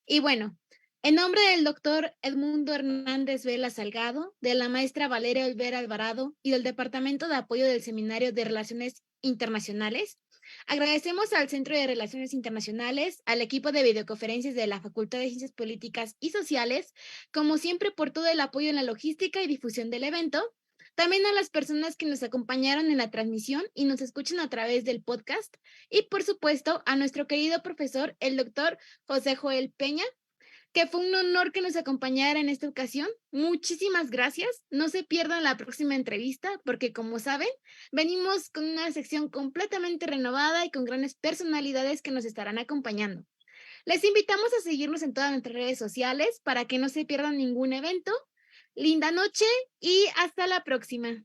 y bueno, en nombre del doctor Edmundo Hernández Vela Salgado, de la maestra Valeria Olvera Alvarado y del Departamento de Apoyo del Seminario de Relaciones Internacionales, agradecemos al Centro de Relaciones Internacionales, al equipo de videoconferencias de la Facultad de Ciencias Políticas y Sociales, como siempre por todo el apoyo en la logística y difusión del evento, también a las personas que nos acompañaron en la transmisión y nos escuchan a través del podcast, y por supuesto a nuestro querido profesor, el doctor José Joel Peña, que fue un honor que nos acompañara en esta ocasión. Muchísimas gracias. No se pierdan la próxima entrevista porque, como saben, venimos con una sección completamente renovada y con grandes personalidades que nos estarán acompañando. Les invitamos a seguirnos en todas nuestras redes sociales para que no se pierdan ningún evento. Linda noche y hasta la próxima.